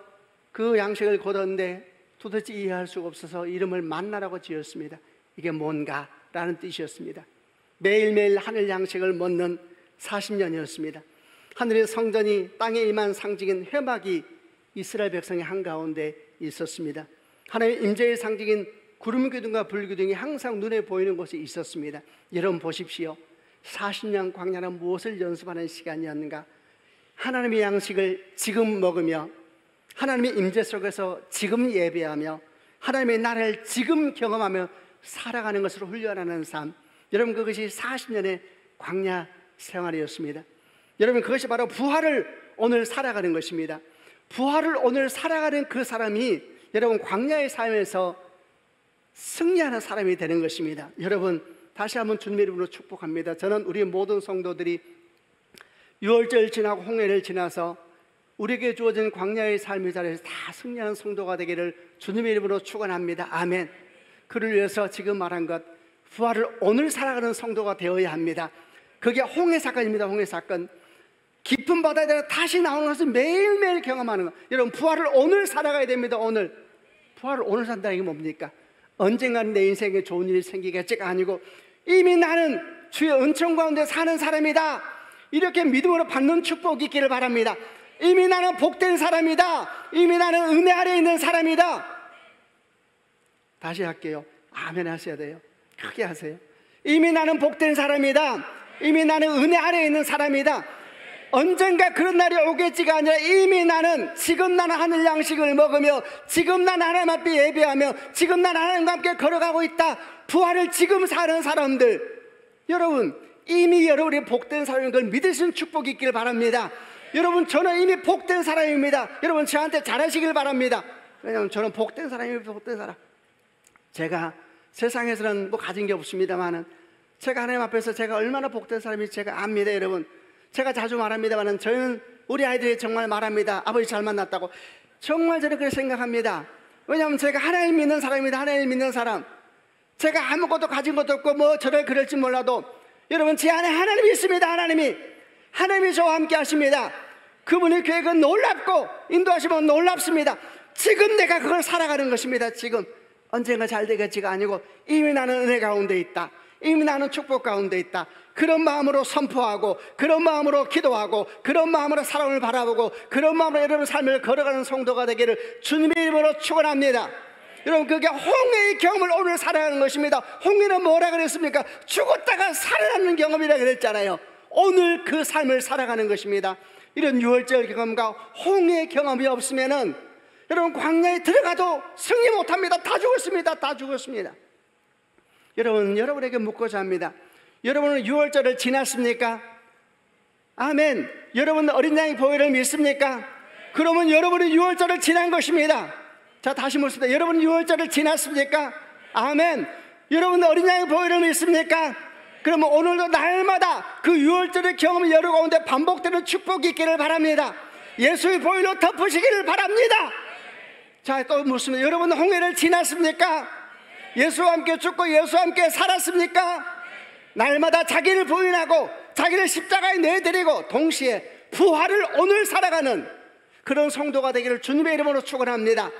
그 양식을 거뒀는데 도대체 이해할 수가 없어서 이름을 만나라고 지었습니다. 이게 뭔가 라는 뜻이었습니다. 매일매일 하늘 양식을 먹는 40년이었습니다. 하늘의 성전이 땅에 임한 상징인 회막이 이스라엘 백성의 한가운데 있었습니다. 하나님의 임재의 상징인 구름기둥과 불기둥이 항상 눈에 보이는 곳에 있었습니다. 여러분 보십시오. 40년 광야는 무엇을 연습하는 시간이었는가? 하나님의 양식을 지금 먹으며 하나님의 임재 속에서 지금 예배하며 하나님의 나라를 지금 경험하며 살아가는 것으로 훈련하는 삶, 여러분 그것이 40년의 광야 생활이었습니다. 여러분 그것이 바로 부활을 오늘 살아가는 것입니다. 부활을 오늘 살아가는 그 사람이 여러분 광야의 삶에서 승리하는 사람이 되는 것입니다. 여러분 다시 한번 주님의 이름으로 축복합니다. 저는 우리 모든 성도들이 유월절 지나고 홍해를 지나서 우리에게 주어진 광야의 삶의 자리에서 다 승리하는 성도가 되기를 주님의 이름으로 축원합니다. 아멘. 그를 위해서 지금 말한 것, 부활을 오늘 살아가는 성도가 되어야 합니다. 그게 홍해 사건입니다. 홍해 사건. 깊은 바다에 다시 나오는 것을 매일매일 경험하는 것. 여러분 부활을 오늘 살아가야 됩니다. 오늘 부활을 오늘 산다는 게 뭡니까? 언젠가는 내 인생에 좋은 일이 생기겠지가 아니고 이미 나는 주의 은총 가운데 사는 사람이다, 이렇게 믿음으로 받는 축복이 있기를 바랍니다. 이미 나는 복된 사람이다, 이미 나는 은혜 아래에 있는 사람이다. 다시 할게요. 아멘 하셔야 돼요. 크게 하세요. 이미 나는 복된 사람이다, 이미 나는 은혜 아래에 있는 사람이다. 언젠가 그런 날이 오겠지가 아니라 이미 나는, 지금 나는 하늘 양식을 먹으며, 지금 나는 하나님 앞에 예배하며, 지금 나는 하나님과 함께 걸어가고 있다. 부활을 지금 사는 사람들, 여러분 이미 여러분이 복된 사람인 걸 믿으시는 축복이 있길 바랍니다. 여러분 저는 이미 복된 사람입니다. 여러분 저한테 잘하시길 바랍니다. 왜냐하면 저는 복된 사람입니다. 복된 사람. 제가 세상에서는 뭐 가진 게 없습니다만은 제가 하나님 앞에서 제가 얼마나 복된 사람인지 제가 압니다. 여러분 제가 자주 말합니다만은 저는 우리 아이들이 정말 말합니다. 아버지 잘 만났다고. 정말 저는 그렇게 생각합니다. 왜냐하면 제가 하나님 믿는 사람입니다. 하나님 믿는 사람. 제가 아무것도 가진 것도 없고 뭐 저를 그럴지 몰라도 여러분 제 안에 하나님이 있습니다. 하나님이 저와 함께 하십니다. 그분의 계획은 놀랍고 인도하시면 놀랍습니다. 지금 내가 그걸 살아가는 것입니다. 지금 언젠가 잘 되겠지가 아니고 이미 나는 은혜 가운데 있다, 이미 나는 축복 가운데 있다. 그런 마음으로 선포하고, 그런 마음으로 기도하고, 그런 마음으로 사람을 바라보고, 그런 마음으로 여러분 삶을 걸어가는 성도가 되기를 주님의 이름으로 축원합니다. 여러분 그게 홍해의 경험을 오늘 살아가는 것입니다. 홍해는 뭐라 그랬습니까? 죽었다가 살아나는 경험이라 그랬잖아요. 오늘 그 삶을 살아가는 것입니다. 이런 유월절 경험과 홍해의 경험이 없으면은 여러분 광야에 들어가도 승리 못합니다. 다 죽었습니다. 다 죽었습니다. 여러분 여러분에게 묻고자 합니다. 여러분은 유월절을 지났습니까? 아멘. 여러분은 어린 양의 보혈을 믿습니까? 그러면 여러분은 유월절을 지난 것입니다. 자 다시 묻습니다. 여러분 유월절을 지났습니까? 아멘. 여러분 어린 양의 보혈을 믿습니까? 그러면 오늘도 날마다 그 유월절의 경험이 여러 가운데 반복되는 축복이 있기를 바랍니다. 예수의 보혈로 덮으시기를 바랍니다. 자 또 묻습니다. 여러분 홍해를 지났습니까? 예수와 함께 죽고 예수와 함께 살았습니까? 날마다 자기를 부인하고 자기를 십자가에 내드리고 동시에 부활을 오늘 살아가는 그런 성도가 되기를 주님의 이름으로 축원합니다.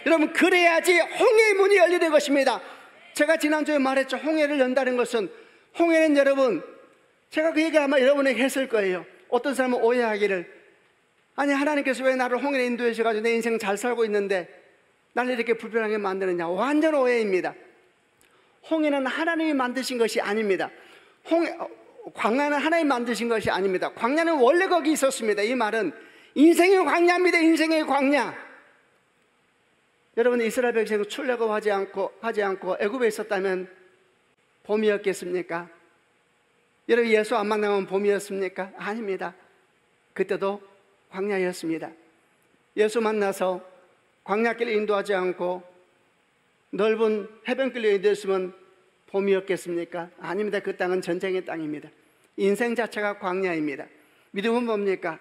여러분 그래야지 홍해의 문이 열리는 것입니다. 제가 지난주에 말했죠. 홍해를 연다는 것은, 홍해는 여러분 제가 그 얘기 아마 여러분에게 했을 거예요. 어떤 사람은 오해하기를, 아니 하나님께서 왜 나를 홍해에 인도해 주셔가지고 내 인생 잘 살고 있는데 나를 이렇게 불편하게 만드느냐. 완전 오해입니다. 홍해는 하나님이 만드신 것이 아닙니다. 광야는 하나님이 만드신 것이 아닙니다. 광야는 원래 거기 있었습니다. 이 말은 인생의 광야입니다. 인생의 광야. 여러분 이스라엘 백성이 출애굽하지 않고 애굽에 있었다면 봄이었겠습니까? 여러분 예수 안 만나면 봄이었습니까? 아닙니다. 그때도 광야였습니다. 예수 만나서 광야길을 인도하지 않고 넓은 해변길로 인도했으면 봄이었겠습니까? 아닙니다. 그 땅은 전쟁의 땅입니다. 인생 자체가 광야입니다. 믿음은 뭡니까?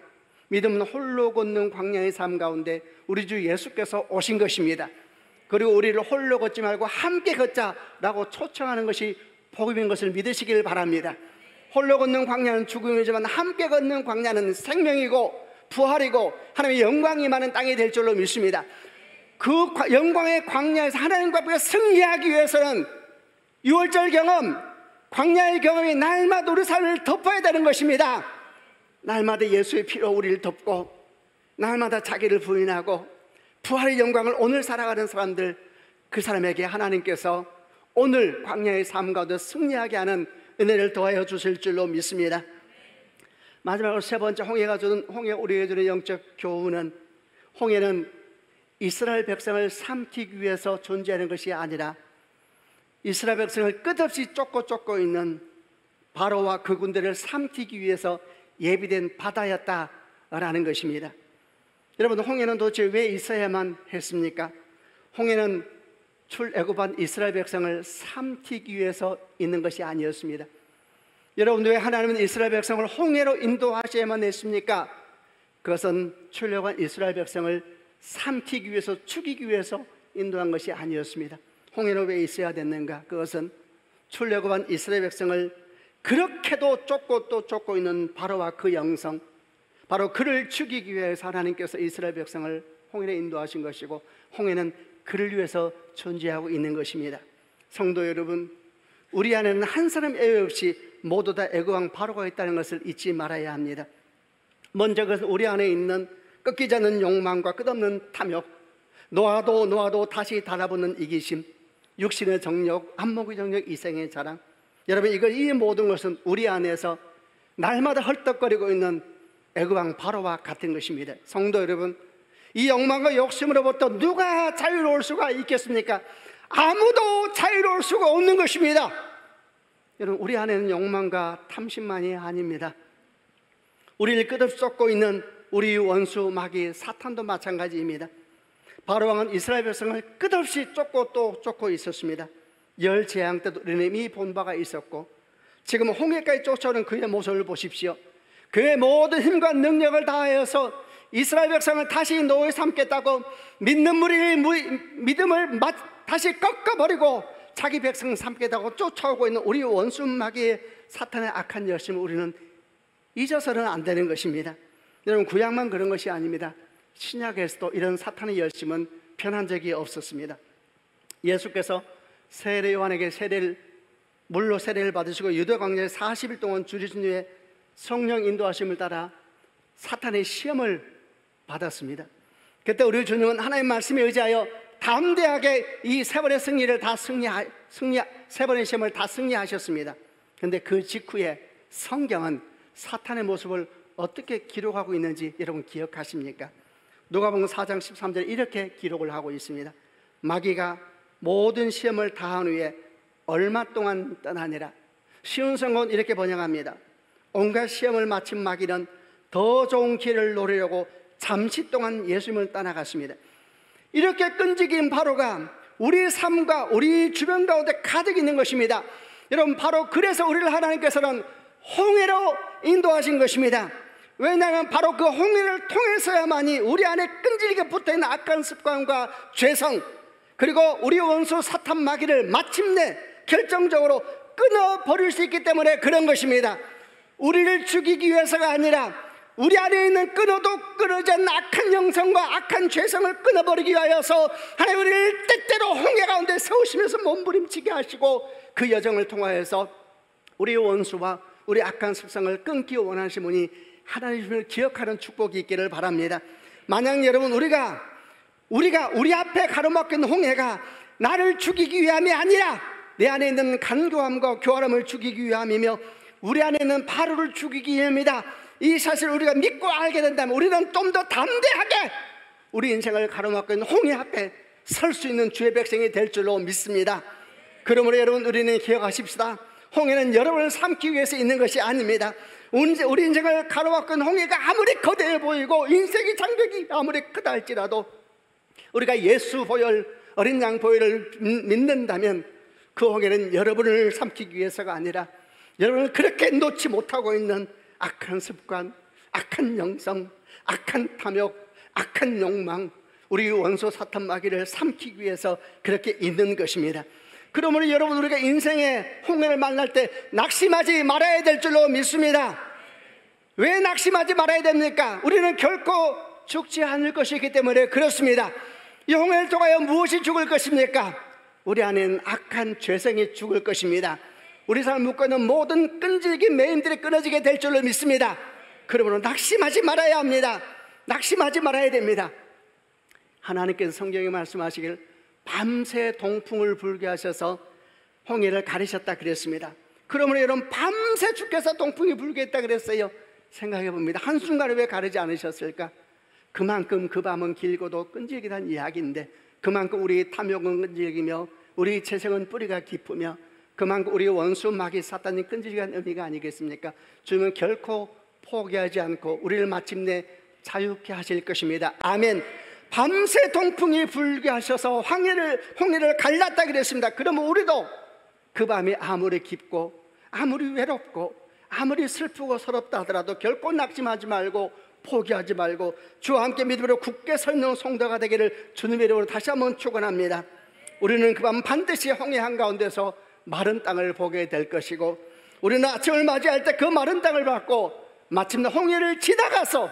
믿음은 홀로 걷는 광야의 삶 가운데 우리 주 예수께서 오신 것입니다. 그리고 우리를 홀로 걷지 말고 함께 걷자라고 초청하는 것이 복음인 것을 믿으시길 바랍니다. 홀로 걷는 광야는 죽음이지만 함께 걷는 광야는 생명이고 부활이고 하나님의 영광이 많은 땅이 될 줄로 믿습니다. 그 영광의 광야에서 하나님과 함께 승리하기 위해서는 유월절 경험, 광야의 경험이 날마다 우리 삶을 덮어야 되는 것입니다. 날마다 예수의 피로 우리를 덮고 날마다 자기를 부인하고 부활의 영광을 오늘 살아가는 사람들, 그 사람에게 하나님께서 오늘 광야의 삶 가운데 승리하게 하는 은혜를 더하여 주실 줄로 믿습니다. 마지막으로 세 번째 홍해 우리에게 주는 영적 교훈은, 홍해는 이스라엘 백성을 삼키기 위해서 존재하는 것이 아니라 이스라엘 백성을 끝없이 쫓고 있는 바로와 그 군대를 삼키기 위해서 예비된 바다였다라는 것입니다. 여러분 홍해는 도대체 왜 있어야만 했습니까? 홍해는 출애굽한 이스라엘 백성을 삼키기 위해서 있는 것이 아니었습니다. 여러분 왜 하나님은 이스라엘 백성을 홍해로 인도하셔야만 했습니까? 그것은 출애굽한 이스라엘 백성을 삼키기 위해서, 죽이기 위해서 인도한 것이 아니었습니다. 홍해는 왜 있어야 됐는가? 그것은 출애굽한 이스라엘 백성을 그렇게도 쫓고 또 쫓고 있는 바로와 그 영성, 바로 그를 죽이기 위해서 하나님께서 이스라엘 백성을 홍해로 인도하신 것이고, 홍해는 그를 위해서 존재하고 있는 것입니다. 성도 여러분, 우리 안에는 한 사람 예외 없이 모두 다 애고왕 바로가 있다는 것을 잊지 말아야 합니다. 먼저 그것은 우리 안에 있는 꺾이지 않는 욕망과 끝없는 탐욕, 놓아도 다시 달아붙는 이기심, 육신의 정욕, 안목의 정욕, 이생의 자랑. 여러분, 이 모든 것은 우리 안에서 날마다 헐떡거리고 있는 애고왕 바로와 같은 것입니다. 성도 여러분, 이 욕망과 욕심으로부터 누가 자유로울 수가 있겠습니까? 아무도 자유로울 수가 없는 것입니다. 여러분, 우리 안에는 욕망과 탐심만이 아닙니다. 우리를 끝없이 쫓고 있는 우리 원수 마귀 사탄도 마찬가지입니다. 바로왕은 이스라엘 백성을 끝없이 쫓고 또 쫓고 있었습니다. 열 재앙 때도 우리는 이미 본 바가 있었고, 지금 홍해까지 쫓아오는 그의 모습을 보십시오. 그의 모든 힘과 능력을 다하여서 이스라엘 백성을 다시 노예 삼겠다고 믿음을 다시 꺾어버리고 자기 백성 삼겠다고 쫓아오고 있는 우리 원수 마귀의 사탄의 악한 열심을 우리는 잊어서는 안 되는 것입니다. 여러분, 구약만 그런 것이 아닙니다. 신약에서도 이런 사탄의 열심은 변한 적이 없었습니다. 예수께서 세례 요한에게 물로 세례를 받으시고 유대 광야에 40일 동안 줄이신 후에 성령 인도하심을 따라 사탄의 시험을 받았습니다. 그때 우리 주님은 하나님 말씀에 의지하여 담대하게 이 세 번의 승리를 다 세 번의 시험을 다 승리하셨습니다. 그런데 그 직후에 성경은 사탄의 모습을 어떻게 기록하고 있는지 여러분 기억하십니까? 누가복음 4장 13절 이렇게 기록을 하고 있습니다. 마귀가 모든 시험을 다한 후에 얼마 동안 떠나니라. 쉬운 성경은 이렇게 번역합니다. 온갖 시험을 마친 마귀는 더 좋은 길을 노리려고 잠시 동안 예수님을 떠나갔습니다. 이렇게 끈질긴 바로가 우리 삶과 우리 주변 가운데 가득 있는 것입니다. 여러분, 바로 그래서 우리를 하나님께서는 홍해로 인도하신 것입니다. 왜냐하면 바로 그 홍해를 통해서야만이 우리 안에 끈질기게 붙어있는 악한 습관과 죄성, 그리고 우리 원수 사탄 마귀를 마침내 결정적으로 끊어버릴 수 있기 때문에 그런 것입니다. 우리를 죽이기 위해서가 아니라 우리 안에 있는 끊어도 끊어지 않는 악한 영성과 악한 죄성을 끊어버리기 위하여서 하나님 우리를 때때로 홍해 가운데 세우시면서 몸부림치게 하시고 그 여정을 통하여서 우리 원수와 우리 악한 습성을 끊기 원하시는 분이 하나님을 기억하는 축복이 있기를 바랍니다. 만약 여러분 우리가 우리 앞에 가로막혀 있는 홍해가 나를 죽이기 위함이 아니라 내 안에 있는 간교함과 교활함을 죽이기 위함이며 우리 안에 있는 바로를 죽이기 위함이다, 이 사실을 우리가 믿고 알게 된다면 우리는 좀 더 담대하게 우리 인생을 가로막고 있는 홍해 앞에 설 수 있는 주의 백성이 될 줄로 믿습니다. 그러므로 여러분, 우리는 기억하십시다. 홍해는 여러분을 삼기 위해서 있는 것이 아닙니다. 우리 인생을 가로막고 있는 홍해가 아무리 거대해 보이고 인생의 장벽이 아무리 크다 할지라도 우리가 예수 보혈, 어린 양 보혈을 믿는다면 그 홍해는 여러분을 삼키기 위해서가 아니라 여러분을 그렇게 놓지 못하고 있는 악한 습관, 악한 영성, 악한 탐욕, 악한 욕망, 우리 원수 사탄 마귀를 삼키기 위해서 그렇게 있는 것입니다. 그러므로 여러분, 우리가 인생의 홍해를 만날 때 낙심하지 말아야 될 줄로 믿습니다. 왜 낙심하지 말아야 됩니까? 우리는 결코 죽지 않을 것이기 때문에 그렇습니다. 이 홍해를 통하여 무엇이 죽을 것입니까? 우리 안에는 악한 죄성이 죽을 것입니다. 우리 삶을 묶고 있는 모든 끈질긴 매임들이 끊어지게 될 줄로 믿습니다. 그러므로 낙심하지 말아야 합니다. 낙심하지 말아야 됩니다. 하나님께서 성경에 말씀하시길 밤새 동풍을 불게 하셔서 홍해를 가르셨다 그랬습니다. 그러므로 여러분, 밤새 주께서 동풍이 불게 했다 그랬어요. 생각해 봅니다. 한순간에 왜 가르지 않으셨을까? 그만큼 그 밤은 길고도 끈질기다는 이야기인데, 그만큼 우리 탐욕은 끈질기며 우리 재성은 뿌리가 깊으며 그만큼 우리 원수 마귀 사탄이 끈질기한 의미가 아니겠습니까? 주님은 결코 포기하지 않고 우리를 마침내 자유케 하실 것입니다. 아멘. 밤새 동풍이 불게 하셔서 홍해를 갈랐다 그랬습니다. 그러면 우리도 그 밤이 아무리 깊고 아무리 외롭고 아무리 슬프고 서럽다 하더라도 결코 낙심하지 말고 포기하지 말고 주와 함께 믿음으로 굳게 서 있는 성도가 되기를 주님의 이름으로 다시 한번 축원합니다. 우리는 그 밤 반드시 홍해 한가운데서 마른 땅을 보게 될 것이고, 우리는 아침을 맞이할 때 그 마른 땅을 받고 마침내 홍해를 지나가서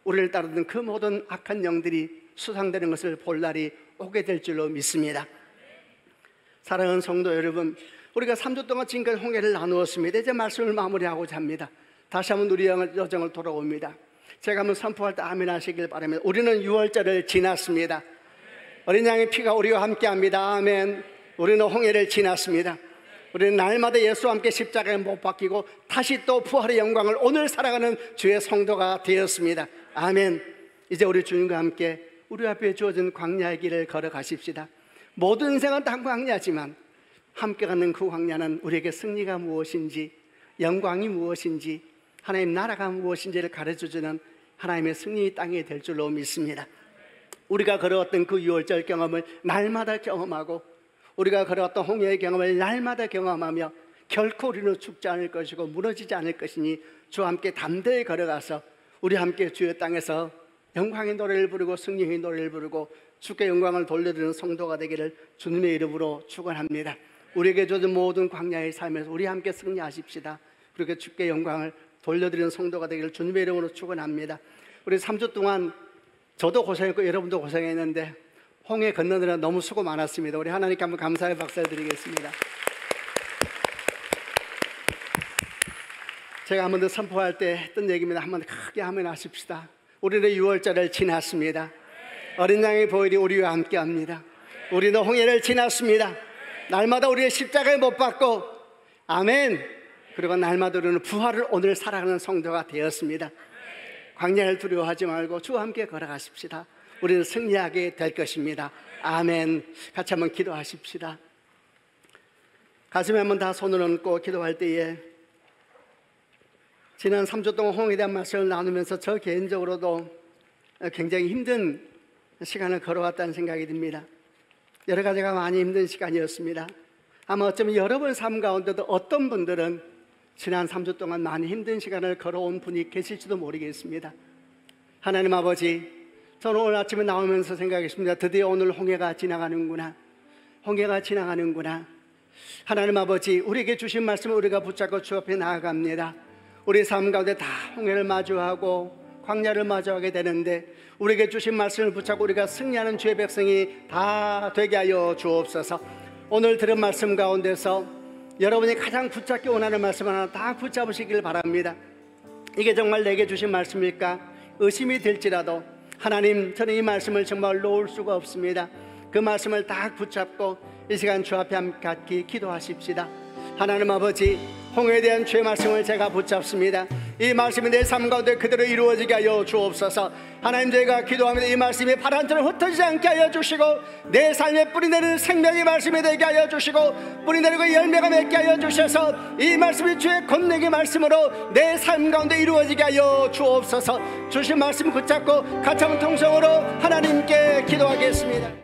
우리를 따르는 그 모든 악한 영들이 수상되는 것을 볼 날이 오게 될 줄로 믿습니다. 사랑하는 성도 여러분, 우리가 3주 동안 지금까지 홍해를 나누었습니다. 이제 말씀을 마무리하고자 합니다. 다시 한번 우리 여정을 돌아옵니다. 제가 한번 선포할 때 아멘 하시길 바랍니다. 우리는 6월절을 지났습니다. 어린 양의 피가 우리와 함께합니다. 아멘. 우리는 홍해를 지났습니다. 우리는 날마다 예수와 함께 십자가에 못 박히고 다시 또 부활의 영광을 오늘 살아가는 주의 성도가 되었습니다. 아멘. 이제 우리 주님과 함께 우리 앞에 주어진 광야의 길을 걸어가십시다. 모든 인생은 다 광야지만 함께 가는 그 광야는 우리에게 승리가 무엇인지, 영광이 무엇인지, 하나님 나라가 무엇인지를 가르쳐주는 하나님의 승리의 땅이 될 줄로 믿습니다. 우리가 걸어왔던 그 6월절 경험을 날마다 경험하고 우리가 걸어왔던 홍해의 경험을 날마다 경험하며 결코 우리는 죽지 않을 것이고 무너지지 않을 것이니 주와 함께 담대히 걸어가서 우리 함께 주의 땅에서 영광의 노래를 부르고 승리의 노래를 부르고 주께 영광을 돌려드리는 성도가 되기를 주님의 이름으로 축원합니다. 우리에게 주어진 모든 광야의 삶에서 우리 함께 승리하십시다. 그렇게 주께 영광을 돌려드리는 성도가 되기를 주님의 이름으로 축원합니다. 우리 3주 동안 저도 고생했고 여러분도 고생했는데 홍해 건너느라 너무 수고 많았습니다. 우리 하나님께 한번 감사의 박수를 드리겠습니다. 제가 한 번 더 선포할 때 했던 얘기입니다. 한번 크게 하면 하십시다. 우리는 6월절을 지났습니다. 어린 양의 보혈이 우리와 함께합니다. 우리는 홍해를 지났습니다. 날마다 우리의 십자가에 못 박고 아멘. 그리고 날마다 우리는 부활을 오늘 살아가는 성도가 되었습니다. 광야를 두려워하지 말고 주와 함께 걸어가십시다. 우리는 승리하게 될 것입니다. 아멘. 같이 한번 기도하십시다. 가슴에 한번 다 손을 얹고 기도할 때에 지난 3주 동안 홍해에 대한 말씀을 나누면서 저 개인적으로도 굉장히 힘든 시간을 걸어왔다는 생각이 듭니다. 여러 가지가 많이 힘든 시간이었습니다. 아마 어쩌면 여러분 삶 가운데도 어떤 분들은 지난 3주 동안 많이 힘든 시간을 걸어온 분이 계실지도 모르겠습니다. 하나님 아버지, 저는 오늘 아침에 나오면서 생각했습니다. 드디어 오늘 홍해가 지나가는구나. 홍해가 지나가는구나. 하나님 아버지, 우리에게 주신 말씀을 우리가 붙잡고 주 앞에 나아갑니다. 우리 삶 가운데 다 홍해를 마주하고 광야를 마주하게 되는데 우리에게 주신 말씀을 붙잡고 우리가 승리하는 주의 백성이 다 되게 하여 주옵소서. 오늘 들은 말씀 가운데서 여러분이 가장 붙잡기 원하는 말씀 하나 다 붙잡으시길 바랍니다. 이게 정말 내게 주신 말씀일까 의심이 될지라도 하나님, 저는 이 말씀을 정말 놓을 수가 없습니다. 그 말씀을 딱 붙잡고 이 시간 주 앞에 함께 기도하십시다. 하나님 아버지, 홍해에 대한 주의 말씀을 제가 붙잡습니다. 이 말씀이 내 삶 가운데 그대로 이루어지게 하여 주옵소서. 하나님, 저희가 기도합니다. 이 말씀이 바람처럼 흩어지지 않게 하여 주시고 내 삶에 뿌리내리는 생명의 말씀이 되게 하여 주시고 뿌리내리고 열매가 맺게 하여 주셔서 이 말씀이 주의 권능의 말씀으로 내 삶 가운데 이루어지게 하여 주옵소서. 주신 말씀 붙잡고 같이 한번 통성으로 하나님께 기도하겠습니다.